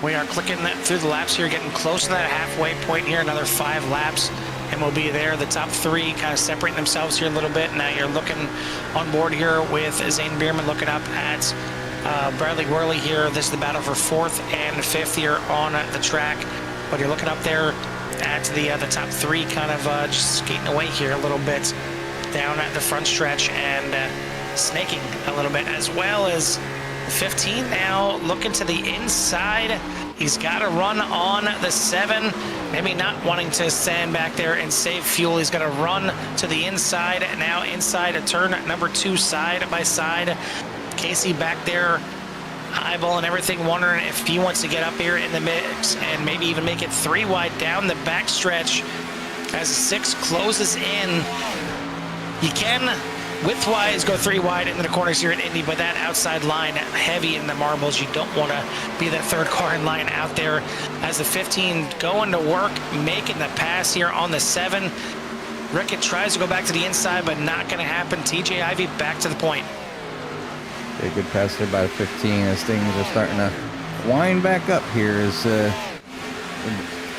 We are clicking through the laps here, getting close to that halfway point here. Another 5 laps, and we'll be there. The top 3 kind of separating themselves here a little bit. Now you're looking on board here with Zane Bierman looking up at Bradley Worley here. This is the battle for 4th and 5th here on the track. But you're looking up there at the top 3 kind of just skating away here a little bit down at the front stretch, and snaking a little bit, as well as 15 now looking to the inside. He's got to run on the 7, maybe not wanting to stand back there and save fuel. He's got to run to the inside, now inside a turn number 2 side by side. Casey back there eyeballing everything, wondering if he wants to get up here in the mix and maybe even make it 3 wide down the back stretch as 6 closes in. You can width-wise go 3 wide into the corners here at Indy, but that outside line heavy in the marbles, you don't want to be that 3rd car in line out there. As the 15 going to work, making the pass here on the 7. Rickett tries to go back to the inside, but not going to happen. TJ Ivy back to the point. A good pass there by the 15 as things are starting to wind back up here, as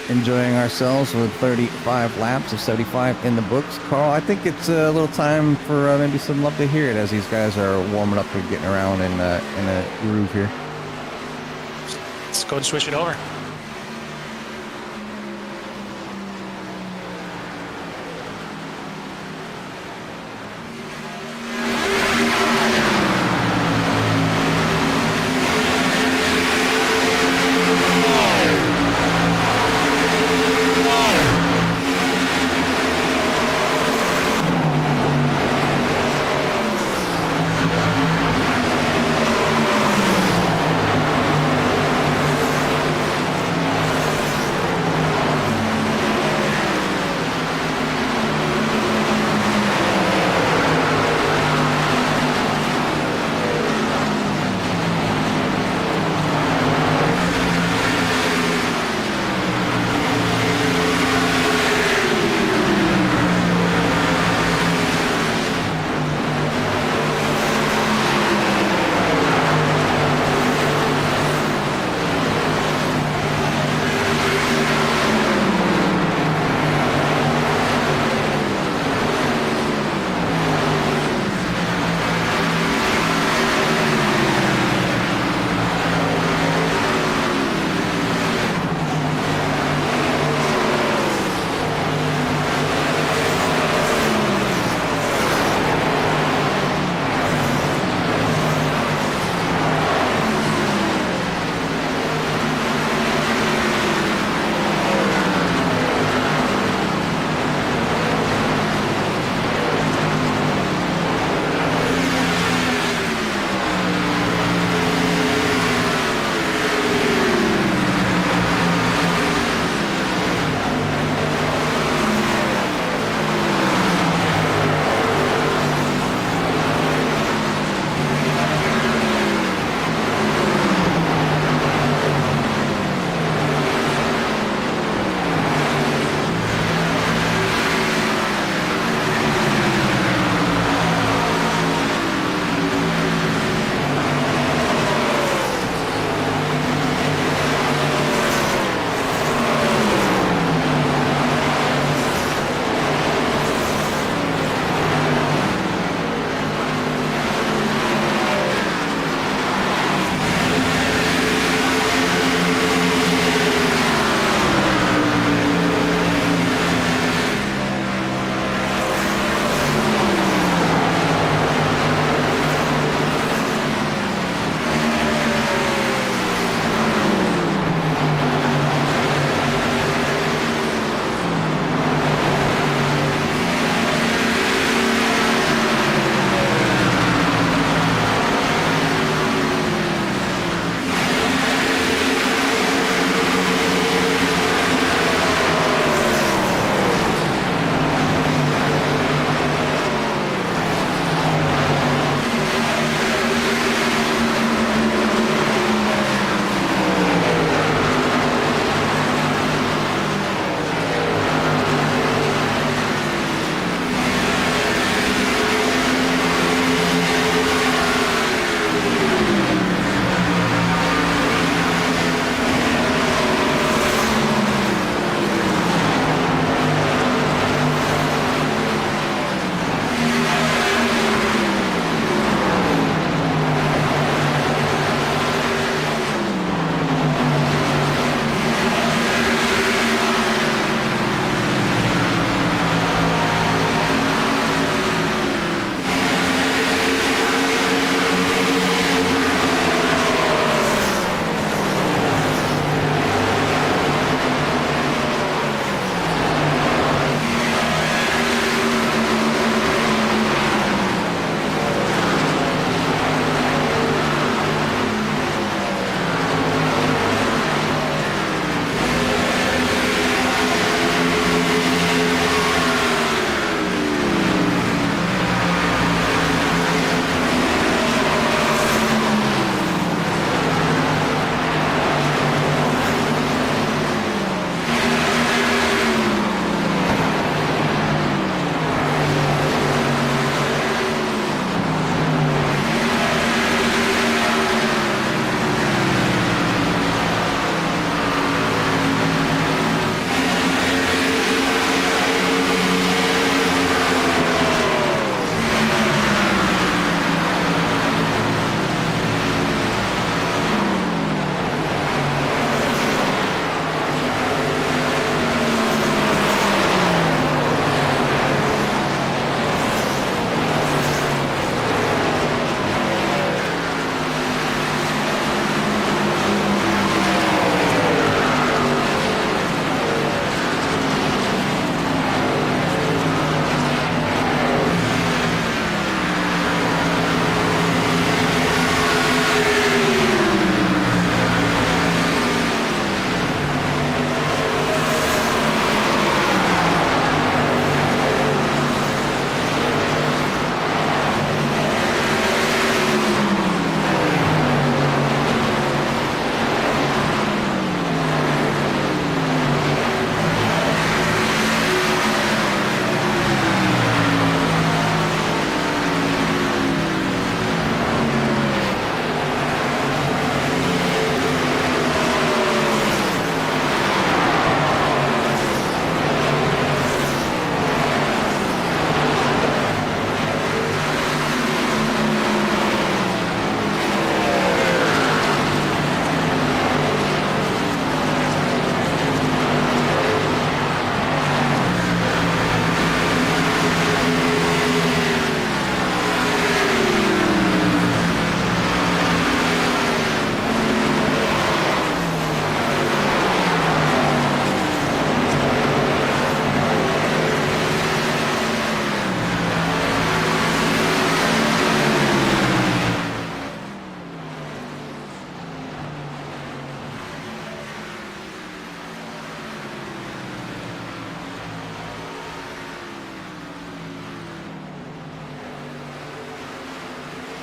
enjoying ourselves with 35 laps of 75 in the books. Carl, I think it's a little time for maybe some Love to Hear It, as these guys are warming up and getting around in a groove here. Let's go and switch it over.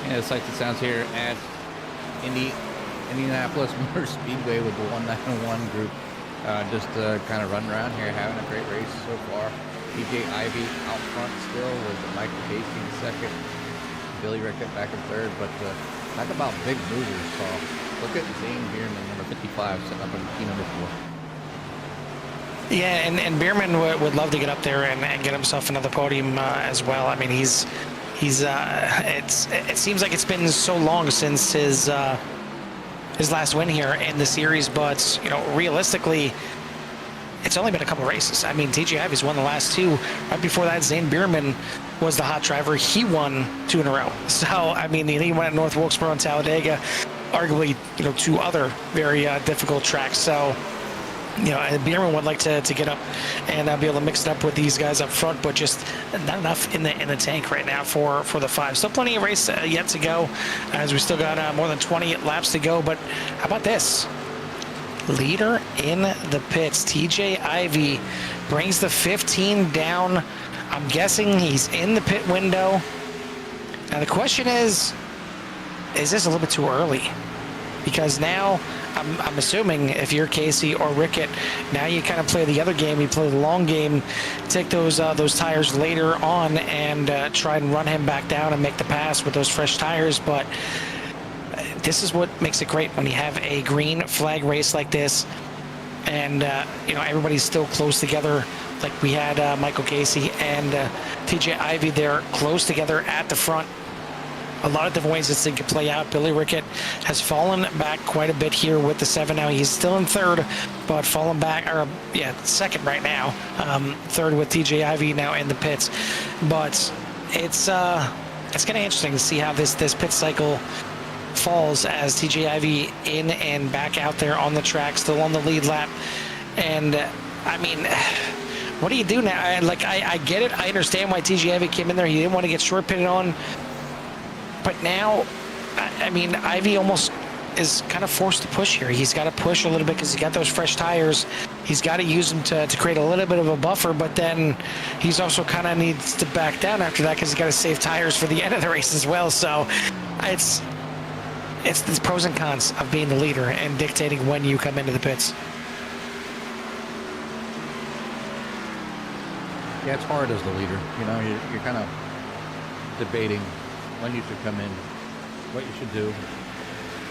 Yeah, sights and sounds here at Indianapolis Motor Speedway with the 191 group. Just kind of running around here, having a great race so far. TJ Ivy out front still with Michael Casey in second. Billy Rickett back in third, but talk about big movers. So look at Zane Bierman, number 55, sitting up in key number 4. Yeah, and Bierman would love to get up there and get himself another podium as well. I mean, it seems like it's been so long since his last win here in the series, but you know, realistically, it's only been a couple races. I mean, TJ Ivy's won the last 2. Right before that, Zane Bierman was the hot driver. He won 2 in a row. So I mean, he went at North Wilkesboro and Talladega, arguably, you know, 2 other very difficult tracks. So, you know, Bierman would like to get up and be able to mix it up with these guys up front, but just not enough in the tank right now for the 5. Still plenty of race yet to go, as we still got more than 20 laps to go. But how about this? Leader in the pits, TJ Ivy brings the 15 down. I'm guessing he's in the pit window. Now the question is this a little bit too early? Because now I'm assuming if you're Casey or Rickett, now you kind of play the other game. You play the long game, take those tires later on and try and run him back down and make the pass with those fresh tires. But this is what makes it great when you have a green flag race like this, and you know, everybody's still close together. Like we had Michael Casey and TJ Ivy there close together at the front. A lot of different ways this thing could play out. Billy Rickett has fallen back quite a bit here with the 7 now. He's still in third, but fallen back, or yeah, second right now. Third with TJ Ivy now in the pits. But it's kind of interesting to see how this pit cycle falls as TJ Ivy in and back out there on the track, still on the lead lap. And I mean, what do you do now? I get it. I understand why TJ Ivy came in there. He didn't want to get short pitted on. But now, I mean, Ivy almost is kind of forced to push here. He's got to push a little bit because he's got those fresh tires. He's got to use them to create a little bit of a buffer, but then he's also kind of needs to back down after that because he's got to save tires for the end of the race as well. So it's the pros and cons of being the leader and dictating when you come into the pits. Yeah, it's hard as the leader. You know, you're kind of debating when you should come in, what you should do.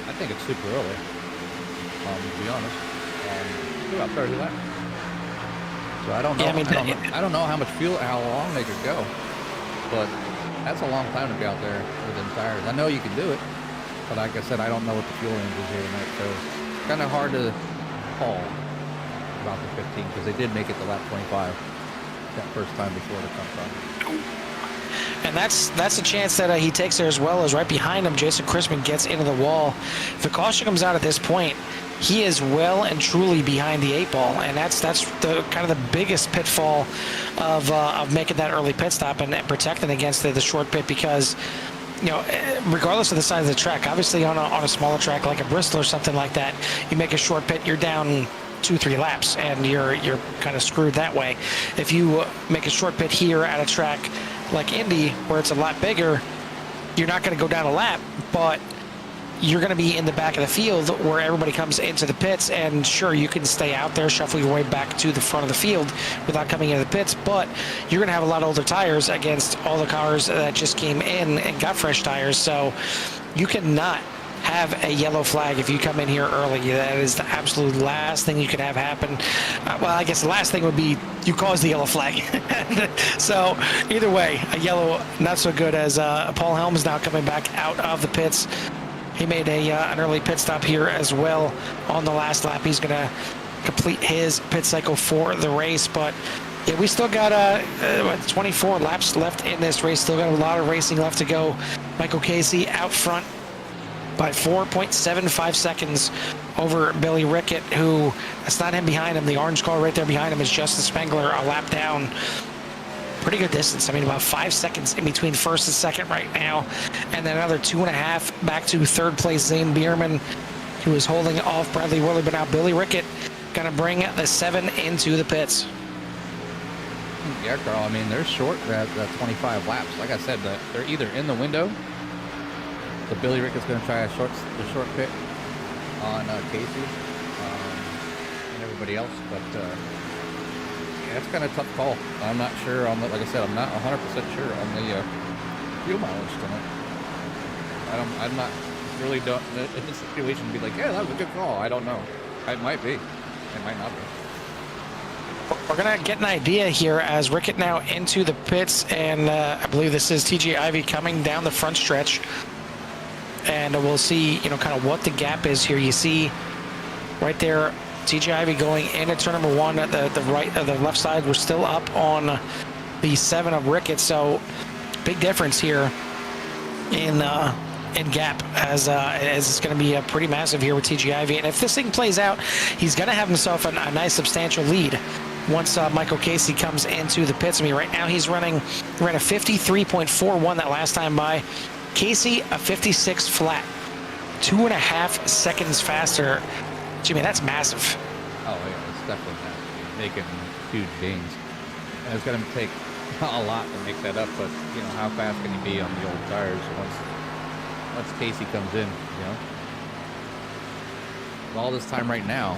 I think it's super early, to be honest. I'll start with that. So I don't know. Yeah, I don't know how long they could go, but that's a long time to be out there with them tires. I know you can do it, but like I said, I don't know what the fuel range is here tonight, so it's kind of hard to call about the 15 because they did make it to lap 25 that first time before the cut off. And that's a chance that he takes there as well, as right behind him, Jason Chrisman gets into the wall. If the caution comes out at this point, he is well and truly behind the 8 ball, and that's the kind of the biggest pitfall of making that early pit stop and protecting against the short pit, because you know, regardless of the size of the track, obviously on a smaller track like a Bristol or something like that, you make a short pit, you're down 2-3 laps and you're kind of screwed that way. If you make a short pit here at a track like Indy, where it's a lot bigger, you're not going to go down a lap, but you're going to be in the back of the field where everybody comes into the pits, and sure, you can stay out there, shuffle your way back to the front of the field without coming into the pits, but you're going to have a lot of older tires against all the cars that just came in and got fresh tires. So you cannot have a yellow flag if you come in here early. That is the absolute last thing you could have happen. Well, I guess the last thing would be you cause the yellow flag. So either way, a yellow, not so good, as Paul Helms now coming back out of the pits. He made an early pit stop here as well on the last lap. He's going to complete his pit cycle for the race. But yeah, we still got 24 laps left in this race. Still got a lot of racing left to go. Michael Casey out front by 4.75 seconds over Billy Rickett, who, that's not him behind him. The orange car right there behind him is Justin Spengler, a lap down. Pretty good distance. I mean, about 5 seconds in between first and second right now. And then another 2.5 back to third place, Zane Bierman, who is holding off Bradley Worley. But now Billy Rickett going to bring the 7 into the pits. Yeah, Carl, I mean, they're short at 25 laps. Like I said, they're either in the window So Billy Rick is going to try the short pit on Casey and everybody else, but yeah, it's kind of a tough call. I'm not sure on the, like I said, I'm not 100% sure on the fuel mileage tonight. I'm not really in this situation to be like, yeah, that was a good call. I don't know. It might be. It might not be. We're going to get an idea here as Rickett now into the pits, and I believe this is TJ Ivy coming down the front stretch. And we'll see, you know, kind of what the gap is here. You see right there, TJ Ivy going into turn number 1 at the right, the left side. We're still up on the 7 of Rickett, so big difference here in gap as it's going to be pretty massive here with TJ Ivy. And if this thing plays out, he's going to have himself a nice substantial lead once Michael Casey comes into the pits. I mean, right now he ran a 53.41 that last time by. Casey, a 56 flat, 2.5 seconds faster. Jimmy, that's massive. Oh yeah, it's definitely not making huge gains. And it's going to take a lot to make that up, but you know, how fast can he be on the old tires once Casey comes in, you know? All this time right now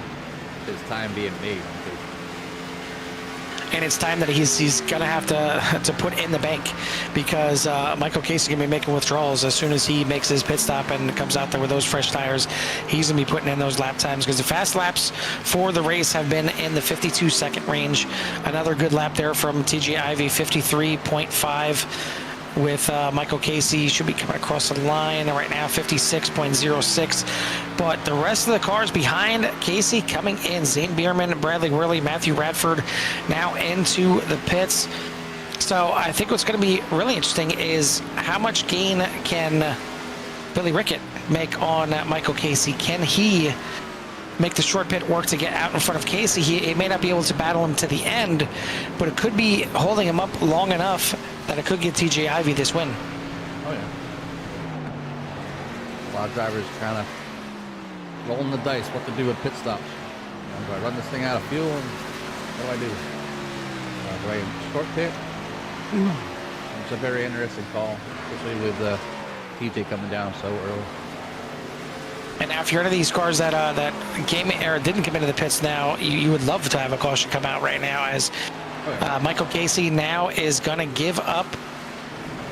is time being made on Casey. And it's time that he's going to have to put in the bank, because Michael Casey is going to be making withdrawals as soon as he makes his pit stop and comes out there with those fresh tires. He's going to be putting in those lap times, because the fast laps for the race have been in the 52-second range. Another good lap there from TJ Ivy, 53.5. With Michael Casey, should be coming across the line right now, 56.06. But the rest of the cars behind Casey coming in, Zane Bierman, Bradley Worley, Matthew Radford now into the pits. So I think what's going to be really interesting is how much gain can Billy Rickett make on Michael Casey. Can he make the short pit work to get out in front of Casey? He may not be able to battle him to the end, but it could be holding him up long enough that it could get TJ Ivy this win. Oh yeah. A lot of drivers kind of rolling the dice what to do with pit stops. You know, do I run this thing out of fuel, and what do I do? Do I short pit? It's a very interesting call, especially with TJ coming down so early. And now if you're into these cars that came or didn't come into the pits now, you would love to have a caution come out right now, as Michael Casey now is going to give up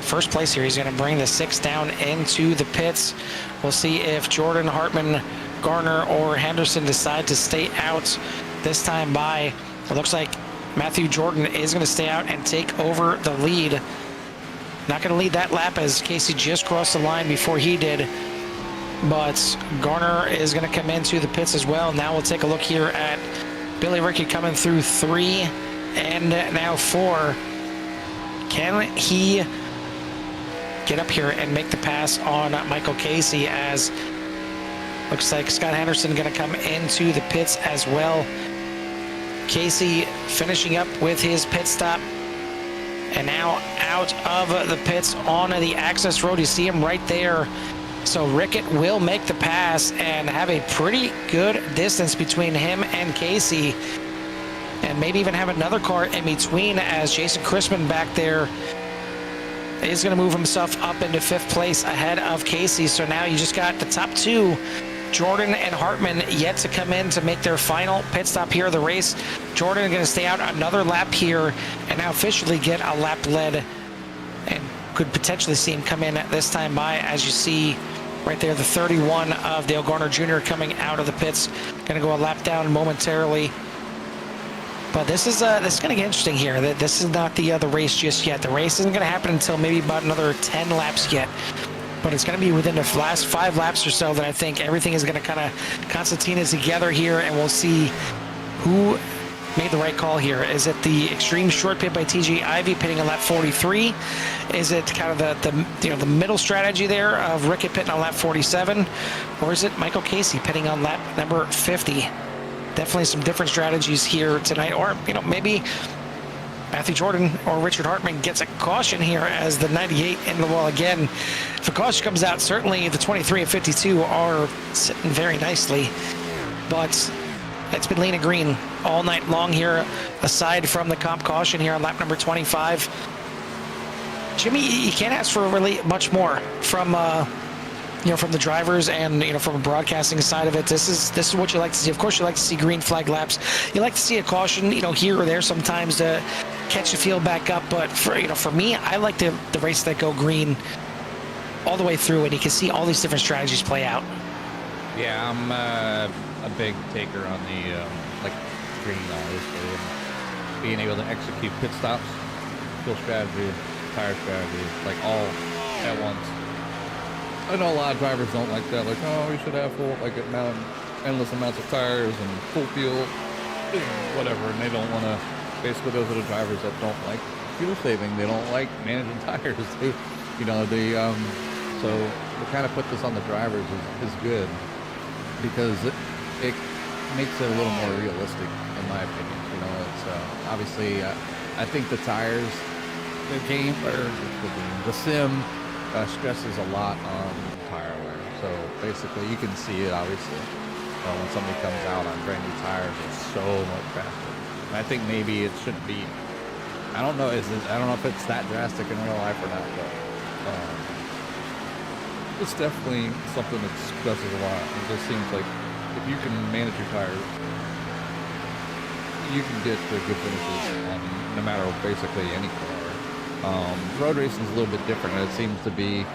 first place here. He's going to bring the 6 down into the pits. We'll see if Jordan, Hartman, Garner, or Henderson decide to stay out this time by. It looks like Matthew Jordan is going to stay out and take over the lead. Not going to lead that lap, as Casey just crossed the line before he did. But Garner is going to come into the pits as well. Now we'll take a look here at Billy Rickett coming through 3 and now 4. Can he get up here and make the pass on Michael Casey, as looks like Scott Henderson going to come into the pits as well. Casey finishing up with his pit stop, and now out of the pits on the access road. You see him right there. So Rickett will make the pass and have a pretty good distance between him and Casey, and maybe even have another car in between, as Jason Chrisman back there is going to move himself up into 5th place ahead of Casey. So now you just got the top 2, Jordan and Hartman, yet to come in to make their final pit stop here of the race. Jordan is going to stay out another lap here and now officially get a lap lead, and could potentially see him come in at this time by, as you see right there, the 31 of Dale Garner Jr. coming out of the pits, going to go a lap down momentarily. But this is going to get interesting here. This is not the race just yet. The race isn't going to happen until maybe about another 10 laps yet. But it's going to be within the last 5 laps or so that I think everything is going to kind of concertina together here, and we'll see who made the right call here. Is it the extreme short pit by TJ Ivy pitting on lap 43? Is it kind of the middle strategy there of Rickett pitting on lap 47? Or is it Michael Casey pitting on lap number 50? Definitely some different strategies here tonight. Or, maybe Matthew Jordan or Richard Hartman gets a caution here, as the 98 in the wall again. If a caution comes out, certainly the 23 and 52 are sitting very nicely. But it's been lean and green all night long here, aside from the comp caution here on lap number 25. Jimmy, you can't ask for really much more from from the drivers and from a broadcasting side of it, this is what you like to see. Of course, you like to see green flag laps. You like to see a caution, here or there sometimes to catch the field back up. But for me, I like the races that go green all the way through, and you can see all these different strategies play out. Yeah, I'm a big taker on the green, obviously, and being able to execute pit stops, fuel strategy, tire strategy, all at once. I know a lot of drivers don't like that, we should have endless amounts of tires and full fuel, whatever, and they don't want to. Basically, those are the drivers that don't like fuel saving. They don't like managing tires. So to kind of put this on the drivers is good, because it makes it a little more realistic, in my opinion. It's obviously I think the tires, the sim stresses a lot on tire wear. So basically, you can see it obviously when somebody comes out on brand new tires, it's so much faster. And I think maybe it shouldn't be. I don't know. I don't know if it's that drastic in real life or not, but it's definitely something that stresses a lot. It just seems like if you can manage your tires, you can get the good finishes on no matter basically any car. Road racing is a little bit different, and it seems to be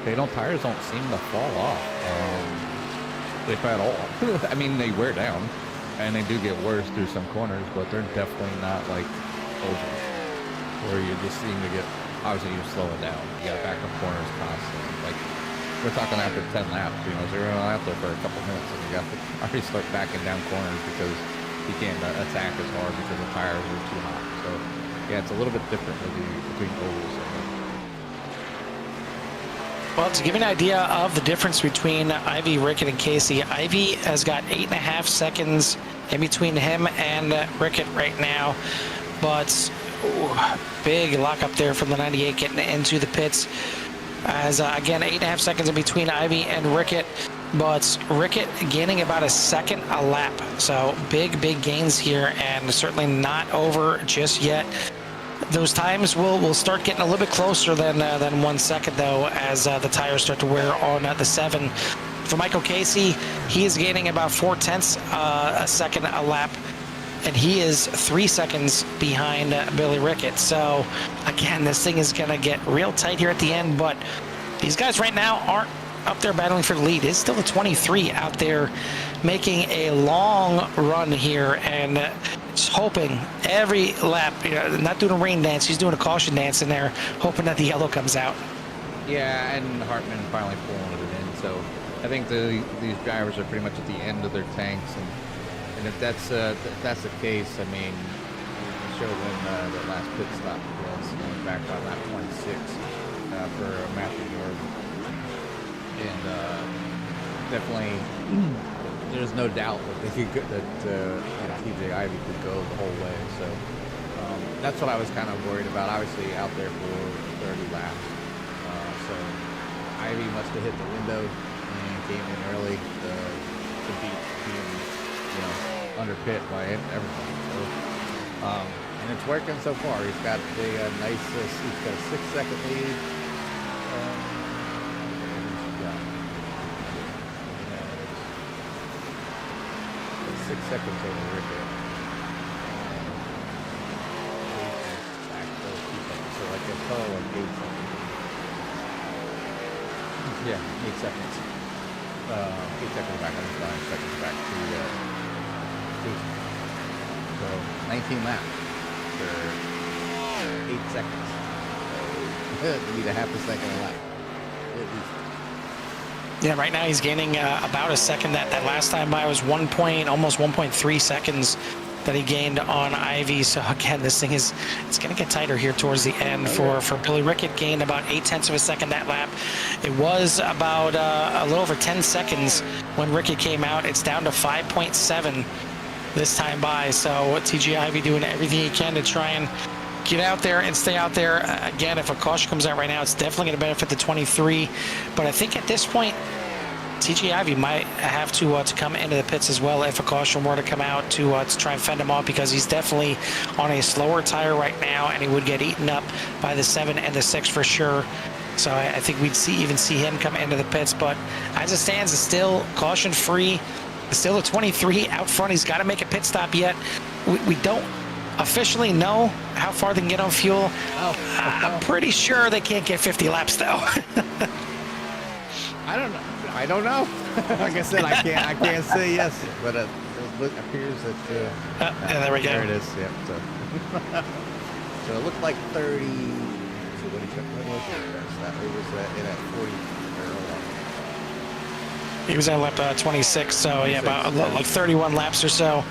tires don't seem to fall off if at all. I mean, they wear down, and they do get worse through some corners, but they're definitely not like over, where you just seem to get. Obviously, you're slowing down. You got to back up corners constantly. We're talking after 10 laps, so you're out there for a couple minutes, and you got to already start backing down corners because you can't attack as hard because the tires are too hot. So yeah, it's a little bit different between ovals. Well, to give you an idea of the difference between Ivy, Rickett, and Casey, Ivy has got 8.5 seconds in between him and Rickett right now. But big lock up there from the 98 getting into the pits. As again, 8.5 seconds in between Ivy and Rickett. But Rickett gaining about a second a lap. So big gains here, and certainly not over just yet. Those times will start getting a little bit closer than 1 second, though, as the tires start to wear on the 7. For Michael Casey, he is gaining about 0.4 a second a lap, and he is 3 seconds behind Billy Rickett. So, again, this thing is going to get real tight here at the end, but these guys right now aren't up there battling for the lead. It's still the 23 out there making a long run here, and just hoping every lap, not doing a rain dance, he's doing a caution dance in there, hoping that the yellow comes out. Yeah, and Hartman finally pulling it in. So I think these drivers are pretty much at the end of their tanks, and if that's the case, I mean, it showed when the last pit stop was back on lap 26 for Matthew Jordan, and definitely. There's no doubt that TJ Ivy could go the whole way. So that's what I was kind of worried about. Obviously, out there for 30 laps. So Ivy must have hit the window and came in early to beat being, under pit by everything. So, and it's working so far. He's got a nice. He's got a 6-second lead. 6 seconds over Rickett. So like a total of 8 seconds. Yeah, 8 seconds. 8 seconds back on his 9 seconds back to so 19 laps for 8 seconds. So you need a half a second a lap. At least. Yeah, right now he's gaining about a second. That last time by was almost 1.3 seconds that he gained on Ivy. So again, this thing it's going to get tighter here towards the end. For Billy Rickett, gained about 0.8 of a second that lap. It was about a little over 10 seconds when Rickett came out. It's down to 5.7 this time by. So TJ Ivy doing everything he can to try and get out there and stay out there. Again, if a caution comes out right now, it's definitely going to benefit the 23. But I think at this point, TJ Ivy might have to come into the pits as well if a caution were to come out to try and fend him off, because he's definitely on a slower tire right now, and he would get eaten up by the 7 and the 6 for sure. So I think we'd even see him come into the pits. But as it stands, it's still caution free. It's still a 23 out front. He's got to make a pit stop yet. We don't officially know how far they can get on fuel. I'm pretty sure they can't get 50 laps though. I don't know. I don't know. Like I said, I can't say yes, but it appears that. Yeah, there we go. There it is. Yep. So, so it looked like 30. So what did it was in at 40. He was at lap 26, so yeah, about like 31 laps or so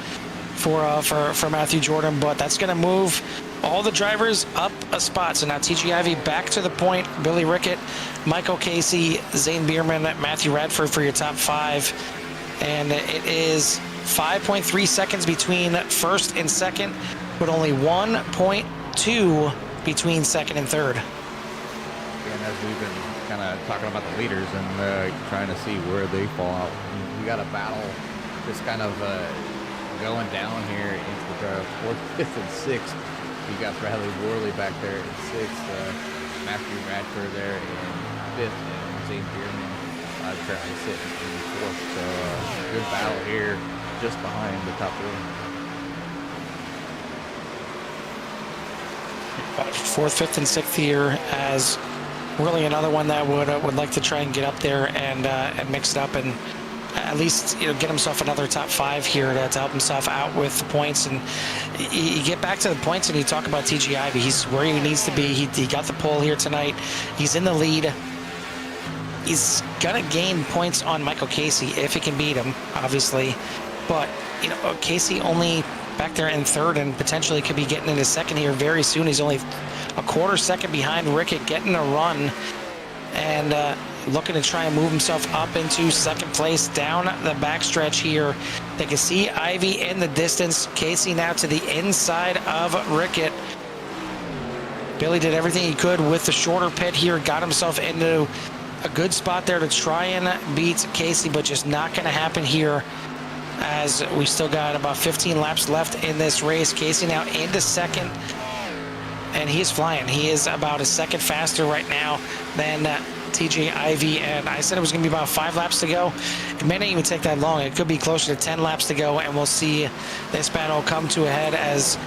for Matthew Jordan. But that's going to move all the drivers up a spot. So now TGIV back to the point. Billy Rickett, Michael Casey, Zane Bierman, Matthew Radford for your top 5. And it is 5.3 seconds between first and second, but only 1.2 between second and third. And as we've been kind of talking about the leaders and trying to see where they fall out, we got a battle just kind of going down here into the 4th, 5th, and 6th. You got Bradley Worley back there in 6th, Matthew Radford there in 5th, and Zane Bierman currently sitting in 4th. So good battle here just behind the top 3. 4th, 5th, and 6th here as really another one that would like to try and get up there and mix it up and at least get himself another top 5 here to help himself out with the points. And you get back to the points and you talk about TGIV. He's where he needs to be. He got the pole here tonight. He's in the lead. He's gonna gain points on Michael Casey if he can beat him, obviously. But Casey only back there in 3rd and potentially could be getting into 2nd here very soon. He's only a quarter second behind Rickett, getting a run and looking to try and move himself up into 2nd place down the backstretch here. They can see Ivy in the distance. Casey now to the inside of Rickett. Billy did everything he could with the shorter pit here, got himself into a good spot there to try and beat Casey, but just not going to happen here as we still got about 15 laps left in this race. Casey now into 2nd, and he's flying. He is about a second faster right now than TJ Ivy, and I said it was going to be about 5 laps to go. It may not even take that long. It could be closer to 10 laps to go, and we'll see this battle come to a head as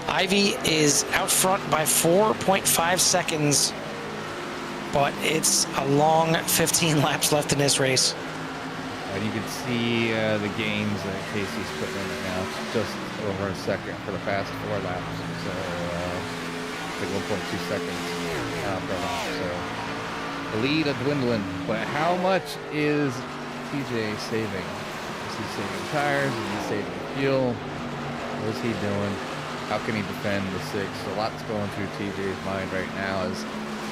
Ivy is out front by 4.5 seconds, but it's a long 15 laps left in this race. And you can see the gains that Casey's putting in it now. It's just over a second for the past 4 laps. So like 1.2 seconds per lap. So the lead is dwindling. But how much is TJ saving? Is he saving tires? Is he saving fuel? What is he doing? How can he defend the 6? A lot's going through TJ's mind right now as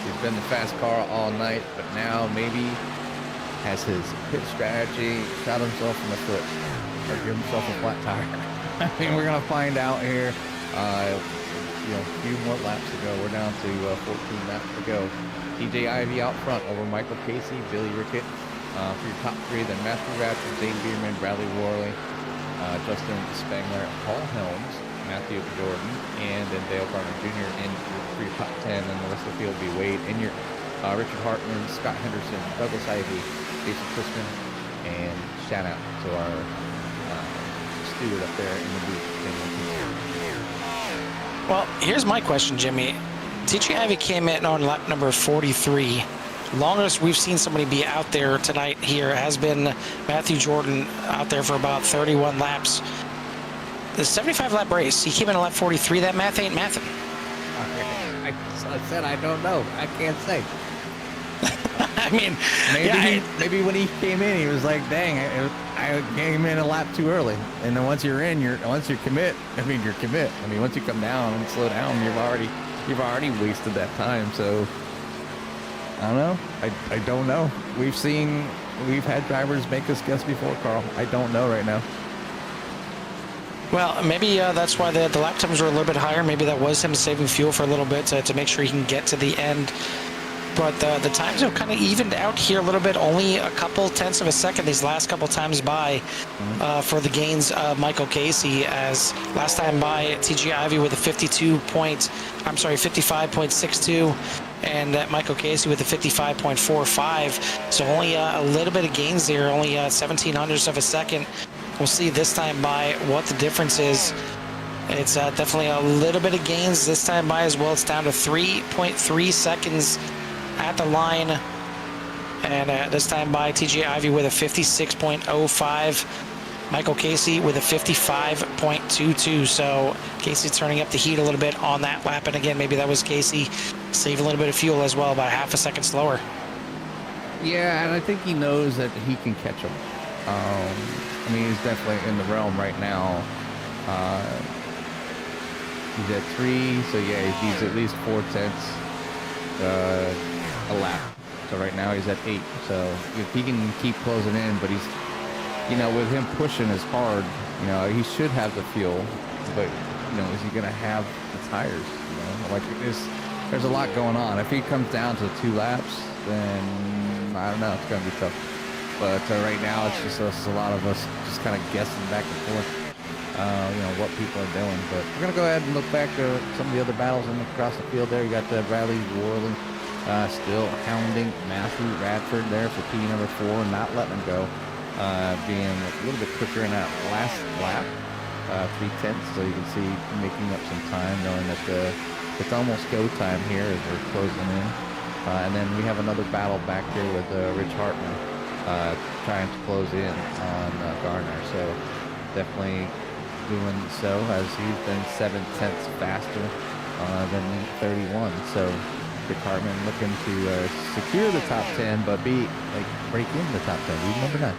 he's been the fast car all night, but now maybe has his pit strategy shot himself in the foot or give himself a flat tire. I mean, we're gonna find out here. A few more laps to go. We're down to 14 laps to go. TJ Ivy out front over Michael Casey, Billy Rickett for your top 3. Then Matthew Radford, Zane Bierman, Bradley Worley, Justin Spangler, Paul Helms, Matthew Jordan, and then Dale Garner Jr. in for your top 10. And the rest of the field will be Wade in your Richard Hartman, Scott Henderson, Douglas Ivy, Jason Christman, and shout out to our steward up there in the booth. Well, here's my question, Jimmy. TJ Ivy came in on lap number 43. Longest we've seen somebody be out there tonight here has been Matthew Jordan out there for about 31 laps. The 75-lap race, he came in on lap 43. That math ain't mathin'. I said I don't know. I can't say. I mean, maybe when he came in, he was like, "Dang, I came in a lap too early." And then once you're in, once you commit. I mean, once you come down and slow down, you've already wasted that time. So I don't know. I don't know. We've had drivers make us guess before, Carl. I don't know right now. Well, maybe that's why the lap times were a little bit higher. Maybe that was him saving fuel for a little bit to make sure he can get to the end. But the times have kind of evened out here a little bit. Only a couple tenths of a second these last couple times by for the gains of Michael Casey. As last time by TG Ivy with a 55.62, and Michael Casey with a 55.45. So only a little bit of gains there, only 17 hundredths of a second. We'll see this time by what the difference is. It's definitely a little bit of gains this time by as well. It's down to 3.3 seconds at the line. And this time by TJ Ivy with a 56.05. Michael Casey with a 55.22. So Casey turning up the heat a little bit on that lap. And again, maybe that was Casey save a little bit of fuel as well, about half a second slower. Yeah, and I think he knows that he can catch him. I mean, he's definitely in the realm right now. He's at 3, so yeah, he's at least 4/10 a lap. So right now he's at 8. So if he can keep closing in, but he's, you know, with him pushing as hard, you know, he should have the fuel, but, you know, is he going to have the tires? You know, like there's a lot going on. If he comes down to 2 laps, then I don't know, it's going to be tough. But right now it's just a lot of us just kind of guessing back and forth. You know, what people are doing. But we're going to go ahead and look back at some of the other battles across the field there. You got Bradley Worley still hounding Matthew Radford there for P number 4, not letting him go. Being a little bit quicker in that last lap, 3/10, so you can see making up some time, knowing that it's almost go time here as we're closing in. And then we have another battle back here with Rich Hartman trying to close in on Garner. So definitely doing so, as he's been 7/10 faster than 31. So Rick Hartman looking to secure the top 10, but break in the top 10, lead number 9.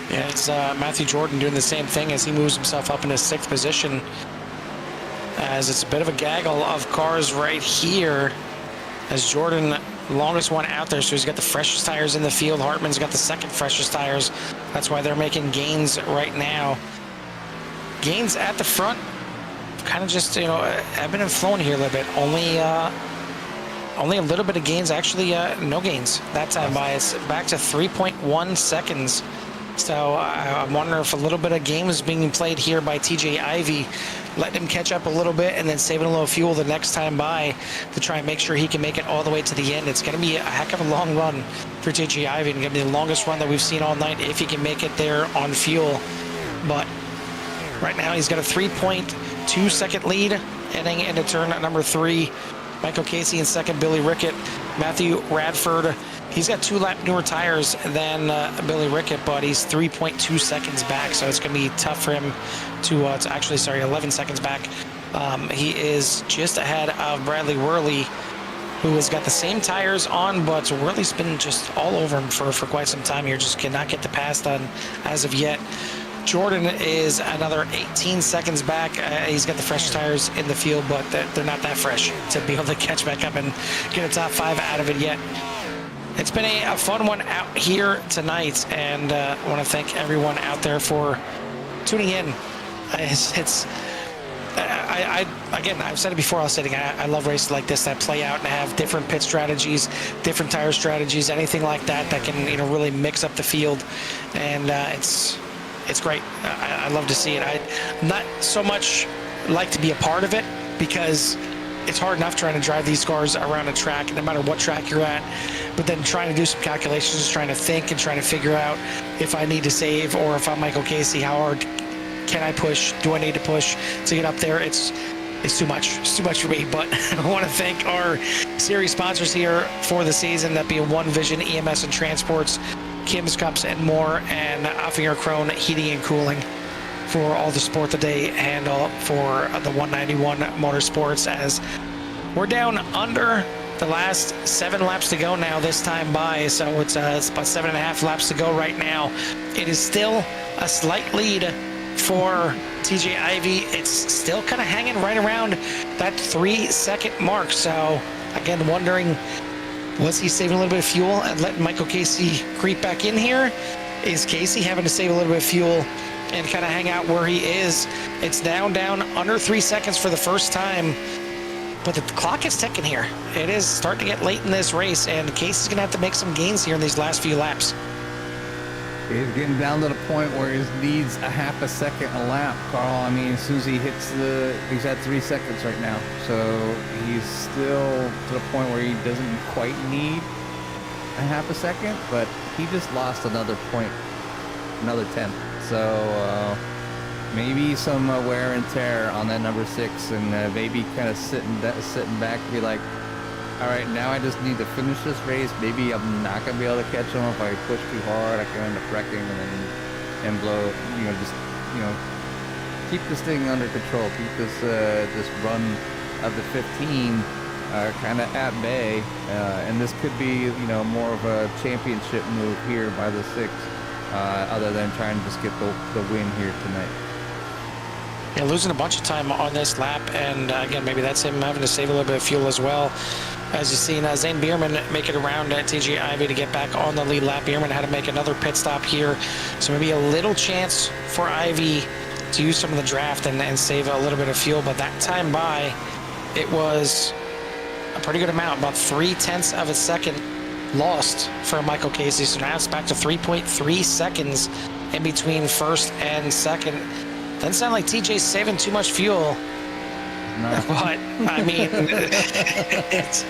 Yeah, it's Matthew Jordan doing the same thing as he moves himself up into 6th position, as it's a bit of a gaggle of cars right here, as Jordan, longest one out there, so he's got the freshest tires in the field. Hartman's got the second freshest tires. That's why they're making gains right now. Gains at the front, kind of just, you know, ebbing and flowing here a little bit. Only a little bit of gains, actually no gains that time by. It's back to 3.1 seconds. So I wonder if a little bit of game is being played here by TJ Ivy, letting him catch up a little bit and then saving a little fuel the next time by to try and make sure he can make it all the way to the end. It's going to be a heck of a long run for TJ Ivy, and going to be the longest run that we've seen all night if he can make it there on fuel. But right now he's got a 3.2 second lead heading into turn number 3. Michael Casey in second, Billy Rickett, Matthew Radford. He's got 2 lap newer tires than Billy Rickett, but he's 3.2 seconds back, so it's going to be tough for him to actually, 11 seconds back. He is just ahead of Bradley Worley, who has got the same tires on, but Worley's been just all over him for quite some time here. Just cannot get the pass done as of yet. Jordan is another 18 seconds back. He's got the fresh tires in the field, but they're not that fresh to be able to catch back up and get a top 5 out of it yet. It's been a fun one out here tonight, and I want to thank everyone out there for tuning in. Again, I've said it before, I'll say it again. I love races like this that play out and have different pit strategies, different tire strategies, anything like that can, you know, really mix up the field, and it's great. I love to see it. I not so much like to be a part of it, because it's hard enough trying to drive these cars around a track, no matter what track you're at, but then trying to do some calculations, trying to think and trying to figure out if I need to save, or if I'm Michael Casey, how hard can I push? Do I need to push to get up there? It's too much. It's too much for me, but I want to thank our series sponsors here for the season, that being One Vision, EMS and Transports, Kim's Cups and more, and Affinger Krone Heating and Cooling for all the support that they handle for the 191 Motorsports, as we're down under the last 7 laps to go now this time by. So it's about 7.5 laps to go right now. It is still a slight lead for TJ Ivy. It's still kind of hanging right around that 3-second mark. So again, wondering, was he saving a little bit of fuel and letting Michael Casey creep back in here? Is Casey having to save a little bit of fuel and kind of hang out where he is? It's down under 3 seconds for the first time, but the clock is ticking here. It is starting to get late in this race, and Casey's going to have to make some gains here in these last few laps. He's getting down to the point where he needs a half a second a lap, Carl. I mean, as soon as he hits he's at 3 seconds right now. So he's still to the point where he doesn't quite need a half a second, but he just lost another point, another 10th. So maybe some wear and tear on that number 6, and maybe kind of sitting back and be like, all right, now I just need to finish this race. Maybe I'm not going to be able to catch him. If I push too hard, I can end up wrecking and blow, keep this thing under control. Keep this run of the 15 kind of at bay. And this could be, more of a championship move here by the 6, other than trying to just get the win here tonight. Yeah, losing a bunch of time on this lap, and again, maybe that's him having to save a little bit of fuel as well. As you've seen, Zane Bierman make it around TJ Ivy to get back on the lead lap. Bierman had to make another pit stop here, so maybe a little chance for Ivy to use some of the draft and save a little bit of fuel. But that time by, it was a pretty good amount, about 0.3 of a second lost for Michael Casey. So now it's back to 3.3 seconds in between first and second. Doesn't sound like TJ's saving too much fuel. No. But I mean, it's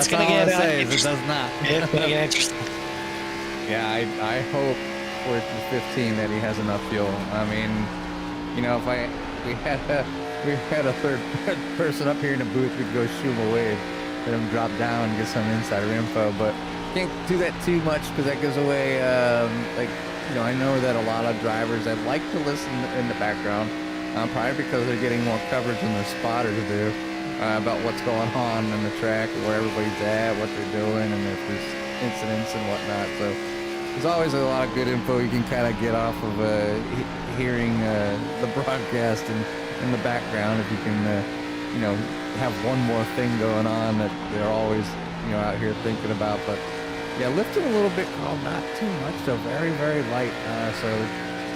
going to get interesting. It does not. It's going to get interesting. Yeah, I hope for the 15 that he has enough fuel. I mean, if we had a third person up here in the booth, we could go shoot him away, let him drop down and get some insider info. But can't do that too much because that gives away I know that a lot of drivers that like to listen in the background, probably because they're getting more coverage than their spotters do about what's going on in the track, where everybody's at, what they're doing, and if there's incidents and whatnot. So there's always a lot of good info you can kind of get off of hearing the broadcast in the background. If you can, have one more thing going on that they're always, out here thinking about. But yeah, lifting a little bit, Carl, not too much, though. Very, very light. So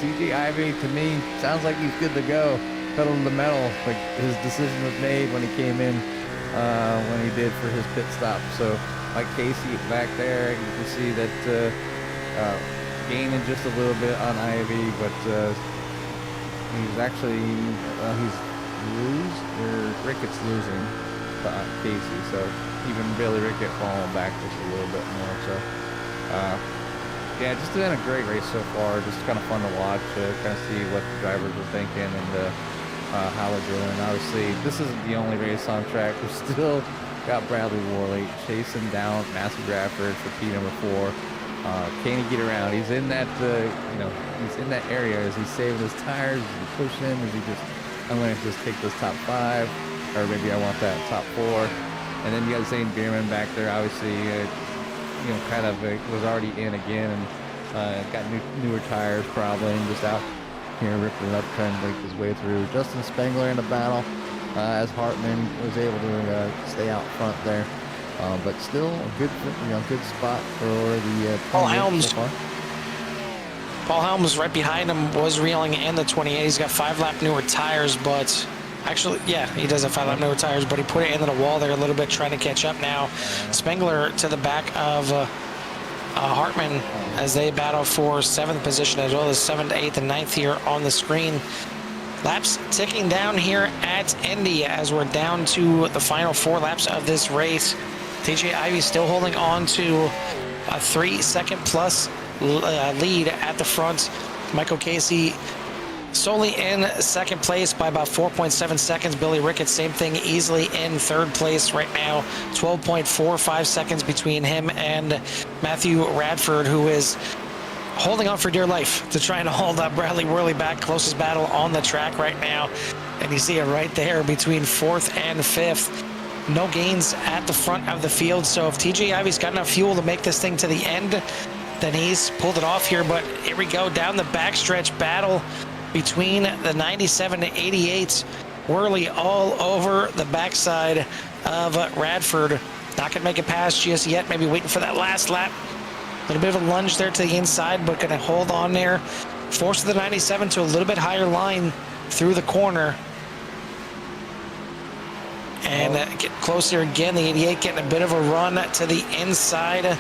TJ Ivy, to me, sounds like he's good to go. Pedal to the metal. Like his decision was made when he came in, when he did for his pit stop. So Mike Casey back there, you can see that gaining just a little bit on Ivy, but he's actually Rickett's losing Casey. So even Billy Rickett falling back just a little bit more. So yeah, just been a great race so far. Just kind of fun to watch, kind of see what the drivers are thinking and how they're doing. Obviously, this isn't the only race on track. We've still got Bradley Worley chasing down Matthew Bradford for P number 4. Can he get around? He's in that, he's in that area. Is he saving his tires? Is he pushing? Is he just, I'm going to just take this top 5, or maybe I want that top 4. And then you got Zane Bierman back there, obviously, kind of was already in again and got newer tires probably, and just out here ripping it up, trying to make his way through. Justin Spengler in the battle as Hartman was able to stay out front there. But still a good spot for the Paul Helms. Paul Helms right behind him was reeling in the 28. He's got 5-lap newer tires, but actually, yeah, he does have 5-lap newer tires, but he put it into the wall there a little bit, trying to catch up now. Spengler to the back of Hartman as they battle for 7th position, as well as 7th, 8th, and 9th here on the screen. Laps ticking down here at Indy as we're down to the final 4 laps of this race. TJ Ivy still holding on to a 3-second plus lead at the front. Michael Casey solely in 2nd place by about 4.7 seconds. Billy Rickett, same thing, easily in 3rd place right now. 12.45 seconds between him and Matthew Radford, who is holding on for dear life to try and hold up Bradley Worley back. Closest battle on the track right now. And you see it right there between 4th and 5th. No gains at the front of the field. So if TJ Ivy's got enough fuel to make this thing to the end, then he's pulled it off here. But here we go down the backstretch battle between the 97 to 88. Worley all over the backside of Radford. Not gonna make it past just yet. Maybe waiting for that last lap. A little bit of a lunge there to the inside, but gonna hold on there. Force the 97 to a little bit higher line through the corner. And get closer again. The 88 getting a bit of a run to the inside.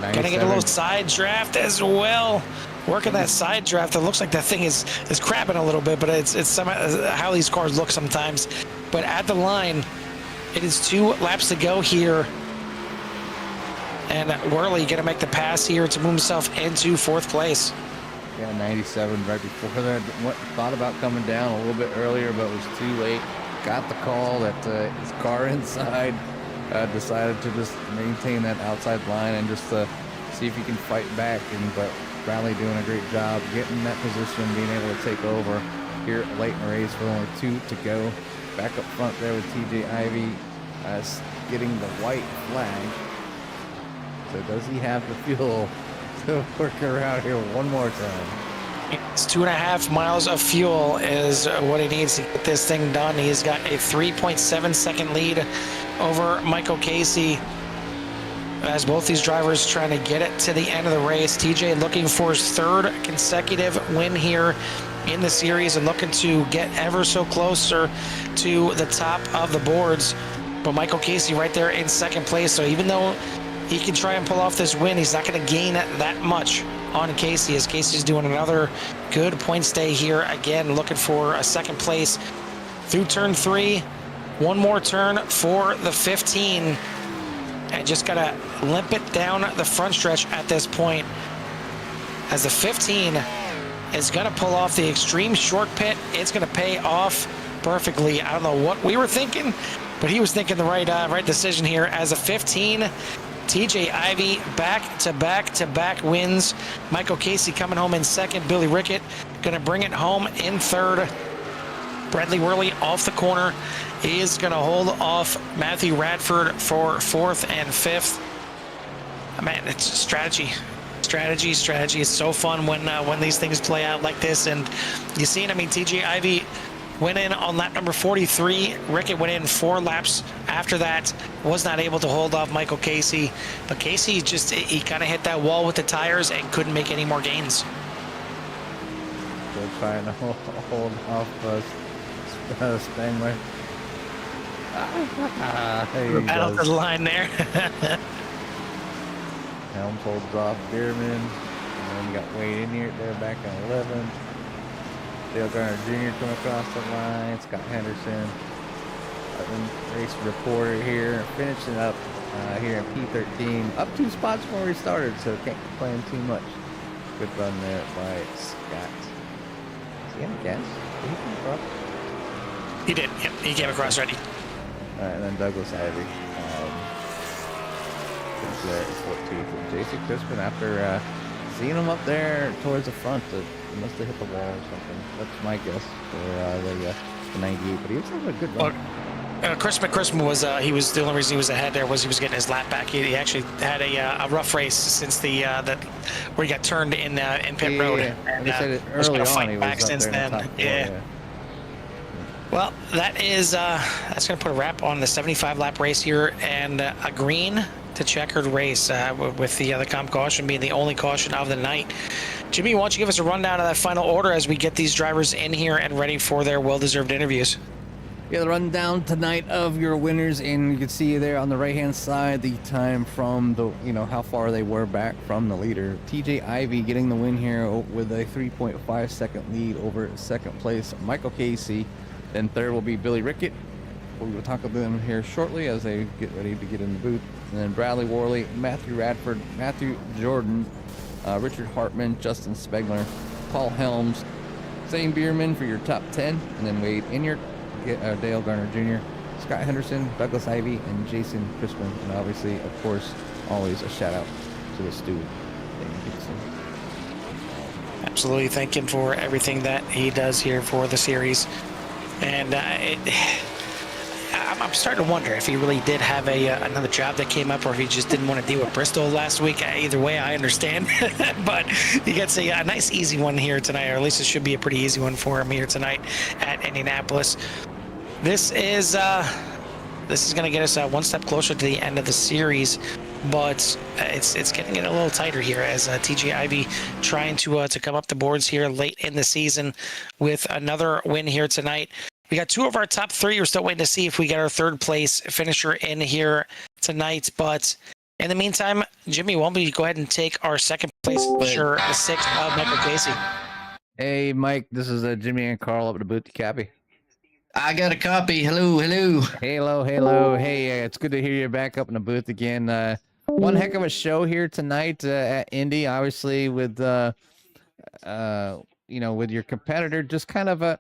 Gonna get a little side draft as well. Working that side draft, it looks like that thing is crapping a little bit, but it's somehow how these cars look sometimes. But at the line, it is 2 laps to go here. And Worley gonna make the pass here to move himself into 4th place. Yeah, 97 right before that. Thought about coming down a little bit earlier, but was too late. Got the call that his car inside. Decided to just maintain that outside line and just see if he can fight back. But Bradley doing a great job getting that position, being able to take over here late in the race with only 2 to go. Back up front there with TJ Ivy getting the white flag. So does he have the fuel to work around here one more time? It's 2.5 miles of fuel is what he needs to get this thing done. He's got a 3.7 second lead over Michael Casey, as both these drivers trying to get it to the end of the race. TJ looking for his 3rd consecutive win here in the series and looking to get ever so closer to the top of the boards. But Michael Casey right there in 2nd place. So even though he can try and pull off this win, he's not going to gain that much on Casey, as Casey's doing another good point stay here. Again, looking for a 2nd place through turn 3. One more turn for the 15. And just got to limp it down the front stretch at this point, as the 15 is going to pull off the extreme short pit. It's going to pay off perfectly. I don't know what we were thinking, but he was thinking the right decision here, as a 15. TJ Ivy back-to-back wins. Michael Casey coming home in 2nd. Billy Rickett going to bring it home in 3rd. Bradley Worley off the corner is going to hold off Matthew Radford for 4th and 5th. Man, it's strategy. It's so fun when these things play out like this. And you see it. I mean, TJ Ivy went in on lap number 43. Rickett went in 4 laps after that. Was not able to hold off Michael Casey. But Casey he kind of hit that wall with the tires and couldn't make any more gains. Still trying to hold off Spangler. Out of the line there. Helms holds off Bierman. And then you got Wade in here there back on 11th. Dale Garner Jr. coming across the line. Scott Henderson, race reporter here, finishing up here in P13. Up 2 spots before we started, so can't complain too much. Good run there by Scott. Is he in gas? Did he come across? He did. Yep, he came across ready. All right, and then Douglas Ivy. There at 14th. And Jason Crispin, after seeing him up there towards the front, he must have hit the wall or something. That's my guess for the 98, but he was having a good run. Crispin was the only reason he was ahead there was he was getting his lap back. He actually had a rough race since where he got turned in pit road. Yeah. And he said it was early gonna on. fight He back was up since there in the then. top four, yeah. Well, that's going to put a wrap on the 75 lap race here, and a green to checkered race with the comp caution being the only caution of the night. Jimmy, why don't you give us a rundown of that final order as we get these drivers in here and ready for their well-deserved interviews? Yeah, the rundown tonight of your winners, and you can see there on the right-hand side the time from how far they were back from the leader. TJ Ivy getting the win here with a 3.5 second lead over 2nd place Michael Casey. Then 3rd will be Billy Rickett. We will talk about them here shortly as they get ready to get in the booth. And then Bradley Worley, Matthew Radford, Matthew Jordan, Richard Hartman, Justin Spengler, Paul Helms, Zane Bierman for your top 10, and then Wade Inyart, Dale Garner Jr., Scott Henderson, Douglas Ivy, and Jason Crispin. And obviously, of course, always a shout out to the steward, Daniel Peterson. Absolutely, thank him for everything that he does here for the series. And I'm starting to wonder if he really did have another job that came up, or if he just didn't want to deal with Bristol last week. Either way, I understand. But he gets a nice, easy one here tonight, or at least it should be a pretty easy one for him here tonight at Indianapolis. This is going to get us one step closer to the end of the series, but it's getting it a little tighter here as TJ Ivy trying to come up the boards here late in the season with another win here tonight. We got 2 of our top 3. We're still waiting to see if we get our 3rd place finisher in here tonight, but In the meantime, Jimmy, why don't you go ahead and take our second place finisher, the 6th of Michael Casey. Hey, Mike, this is Jimmy and Carl up at the booth. Cappy. I got a copy. Hello. Halo. Hey, it's good to hear you back up in the booth again. One heck of a show here tonight at Indy, obviously with with your competitor just kind of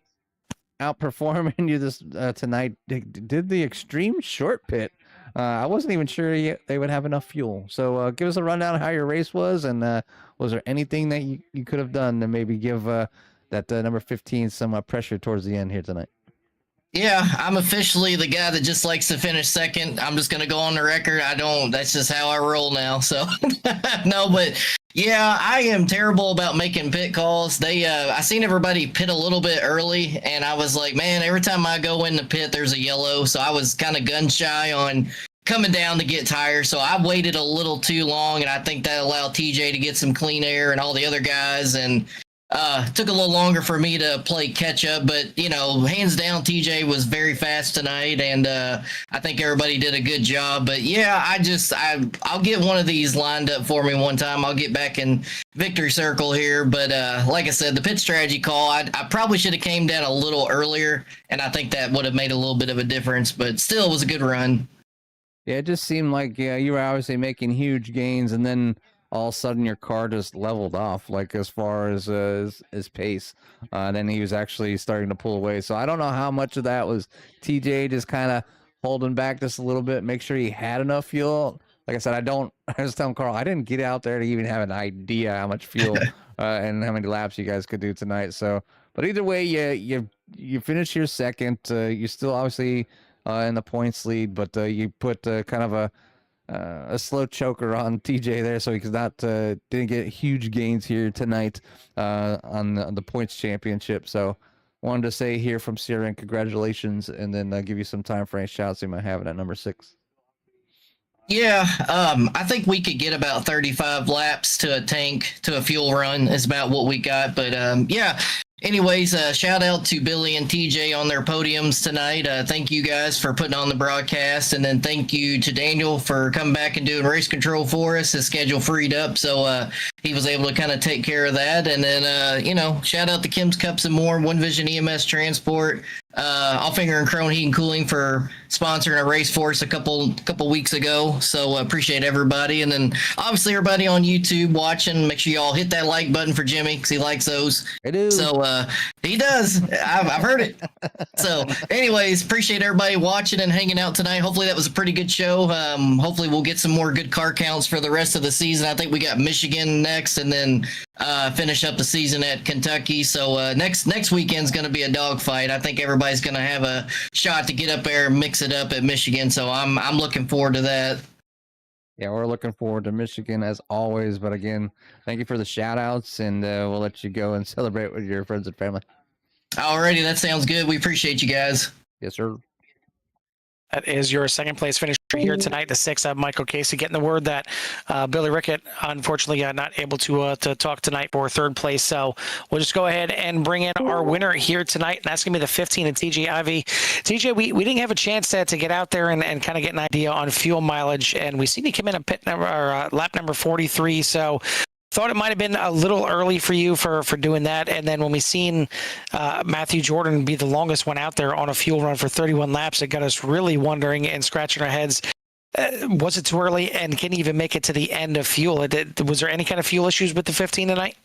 outperforming you this tonight. Did the extreme short pit. I wasn't even sure they would have enough fuel. So give us a rundown of how your race was, and was there anything that you could have done to maybe give that number 15 some pressure towards the end here tonight? Yeah, I'm officially the guy that just likes to finish second. I'm just going to go on the record. That's just how I roll now. So, no, but yeah, I am terrible about making pit calls. I seen everybody pit a little bit early, and I was like, man, every time I go in the pit, there's a yellow. So I was kind of gun shy on coming down to get tires. So I waited a little too long, and I think that allowed TJ to get some clean air and all the other guys. And took a little longer for me to play catch up, but hands down, TJ was very fast tonight, and I think everybody did a good job. But yeah, I'll get one of these lined up for me one time. I'll get back in victory circle here. But like I said, the pit strategy call, I probably should have came down a little earlier, and I think that would have made a little bit of a difference. But still, it was a good run. Yeah, it just seemed like you were obviously making huge gains, and then all of a sudden your car just leveled off, like as far as his pace. Then he was actually starting to pull away. So I don't know how much of that was TJ just kind of holding back just a little bit, make sure he had enough fuel. Like I said, I was telling Carl, I didn't get out there to even have an idea how much fuel and how many laps you guys could do tonight. So, but either way, you finish your second. You're still obviously in the points lead, but you put kind of a slow choker on TJ there, so he's not didn't get huge gains here tonight on the points championship. So wanted to say here from Sierra, congratulations, and then give you some time for any shouts you might have at number 6. Yeah, I think we could get about 35 laps to a tank to a fuel run is about what we got. But yeah. Anyways, shout out to Billy and TJ on their podiums tonight. Thank you guys for putting on the broadcast, and then thank you to Daniel for coming back and doing race control for us. His schedule freed up, so he was able to kind of take care of that. And then, shout out to Kim's Cups and More, One Vision EMS Transport, Allfinger and Crone Heating and Cooling for sponsoring a race for us a couple weeks ago. So appreciate everybody, and then obviously everybody on YouTube watching. Make sure y'all hit that like button for Jimmy because he likes those. I do. So he does. I've heard it. So anyways, appreciate everybody watching and hanging out tonight. Hopefully that was a pretty good show. Hopefully we'll get some more good car counts for the rest of the season. I think we got Michigan next, and then finish up the season at Kentucky. So next weekend's going to be a dogfight. I think everybody's going to have a shot to get up there and mix it up at Michigan. So I'm looking forward to that. Yeah, we're looking forward to Michigan as always. But again, thank you for the shout outs, and we'll let you go and celebrate with your friends and family. Alrighty, that sounds good. We appreciate you guys. Yes, sir. That is your second place finisher here tonight, the 6th of Michael Casey. Getting the word that Billy Rickett, unfortunately, not able to talk tonight for third place. So we'll just go ahead and bring in our winner here tonight. And that's going to be the 15 of TJ Ivy. TJ, we didn't have a chance to get out there and kind of get an idea on fuel mileage. And we seen you come in at lap number 43. So thought it might have been a little early for you for doing that. And then when we seen Matthew Jordan be the longest one out there on a fuel run for 31 laps, it got us really wondering and scratching our heads. Was it too early, and can he even make it to the end of fuel? Was there any kind of fuel issues with the 15 tonight?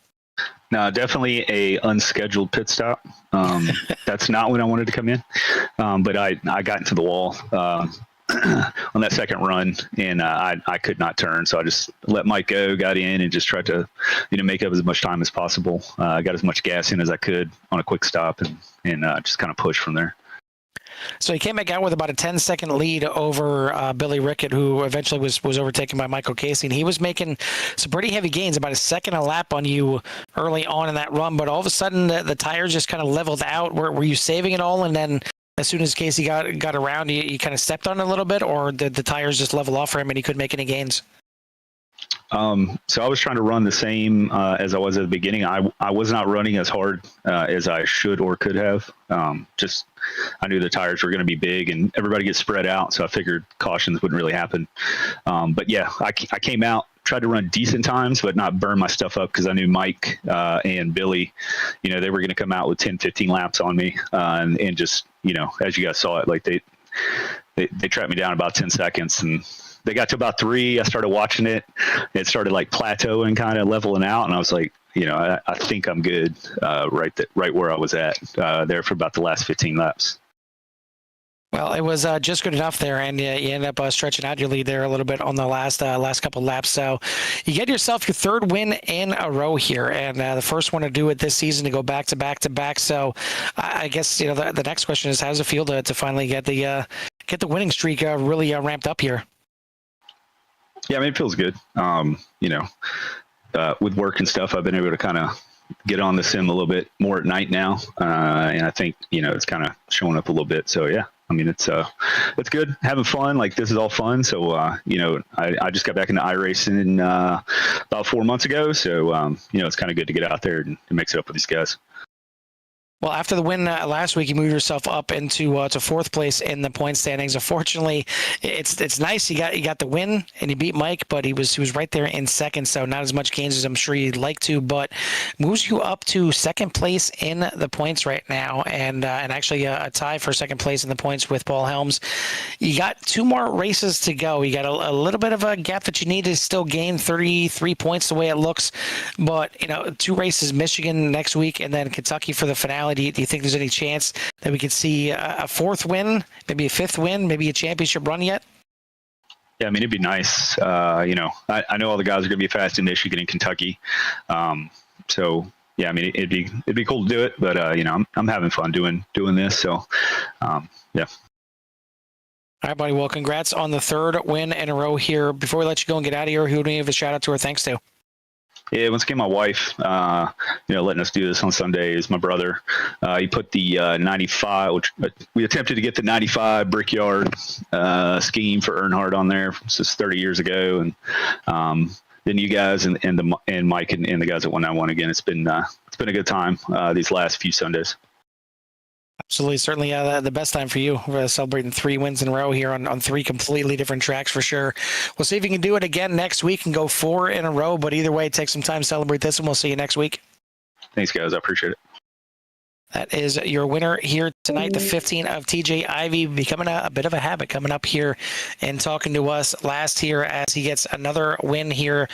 No, definitely a unscheduled pit stop. That's not when I wanted to come in. But I got into the wall on that second run, and I could not turn, so I just let Mike go, got in, and just tried to make up as much time as possible. I got as much gas in as I could on a quick stop, and just kind of push from there. So he came back out with about a 10-second lead over Billy Rickett, who eventually was overtaken by Michael Casey, and he was making some pretty heavy gains, about a second a lap on you early on in that run, but all of a sudden the tires just kind of leveled out. Were you saving it all, and then as soon as Casey got around, you kind of stepped on it a little bit, or did the tires just level off for him and he couldn't make any gains? So I was trying to run the same as I was at the beginning. I was not running as hard as I should or could have. Just I knew the tires were going to be big and everybody gets spread out, so I figured cautions wouldn't really happen. But yeah, I came out, tried to run decent times, but not burn my stuff up because I knew Mike and Billy, you know, they were going to come out with 10, 15 laps on me, and just, you know, as you guys saw it, like they tracked me down about 10 seconds and they got to about 3. I started watching it. It started like plateauing, kind of leveling out. And I was like, you know, I think I'm good right where I was at there for about the last 15 laps. Well, it was just good enough there, and you end up stretching out your lead there a little bit on the last couple laps. So you get yourself your 3rd win in a row here, and the first one to do it this season, to go back to back to back. So I guess, you know, the next question is, how does it feel to finally get the winning streak really ramped up here? Yeah, I mean, it feels good. You know, with work and stuff, I've been able to kind of get on the sim a little bit more at night now, and I think, you know, it's kind of showing up a little bit. So yeah, I mean, it's good, having fun. Like, this is all fun. So you know, I just got back into Iracing about 4 months ago. So you know, it's kind of good to get out there and mix it up with these guys. Well, after the win last week, you moved yourself up into to 4th place in the point standings. Unfortunately, it's nice you got the win and you beat Mike, but he was right there in 2nd, so not as much gains as I'm sure you'd like to. But moves you up to 2nd place in the points right now, and actually a tie for 2nd place in the points with Paul Helms. You got 2 more races to go. You got a little bit of a gap that you need to still gain 33 points the way it looks, but you know, 2 races: Michigan next week and then Kentucky for the finale. Do you think there's any chance that we could see a 4th win, maybe a 5th win, maybe a championship run yet? Yeah, I mean, it'd be nice. You know, I know all the guys are going to be fast in Michigan and Kentucky. So yeah, I mean, it'd be cool to do it, but you know, I'm having fun doing this. So yeah. All right, buddy. Well, congrats on the 3rd win in a row here. Before we let you go and get out of here, who do you have a shout out to or thanks to? Yeah, once again, my wife, you know, letting us do this on Sundays. My brother, he put the 95, which we attempted to get the 95 Brickyard scheme for Earnhardt on there. This is 30 years ago, and then you guys and Mike and the guys at 191 again. It's been a good time these last few Sundays. Absolutely, certainly the best time for you. We're celebrating 3 wins in a row here on 3 completely different tracks for sure. We'll see if you can do it again next week and go 4 in a row, but either way, take some time to celebrate this, and we'll see you next week. Thanks, guys. I appreciate it. That is your winner here tonight, the 15 of TJ Ivy, becoming a bit of a habit, coming up here and talking to us last here as he gets another win here.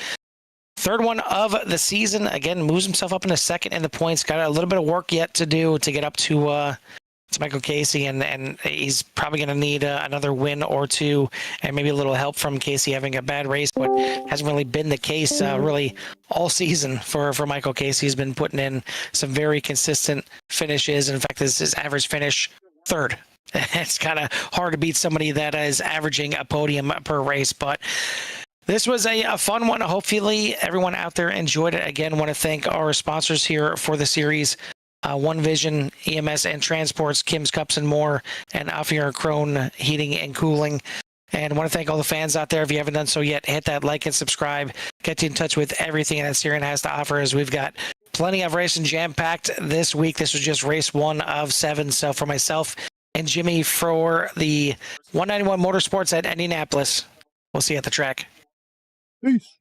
3rd one of the season. Again, moves himself up into 2nd in the points. Got a little bit of work yet to do to get up to Michael Casey, and he's probably going to need another win or 2, and maybe a little help from Casey having a bad race, but hasn't really been the case really all season for Michael Casey. He's been putting in some very consistent finishes. In fact, his average finish 3rd. It's kind of hard to beat somebody that is averaging a podium per race, but this was a fun one. Hopefully everyone out there enjoyed it. Again, want to thank our sponsors here for the series. One Vision, EMS and Transports, Kim's Cups and More, and Afier Krone Heating and Cooling. And I want to thank all the fans out there. If you haven't done so yet, hit that like and subscribe. Get you in touch with everything that Syrian has to offer, as we've got plenty of racing jam-packed this week. This was just race 1 of 7. So for myself and Jimmy for the 191 Motorsports at Indianapolis, we'll see you at the track. Peace.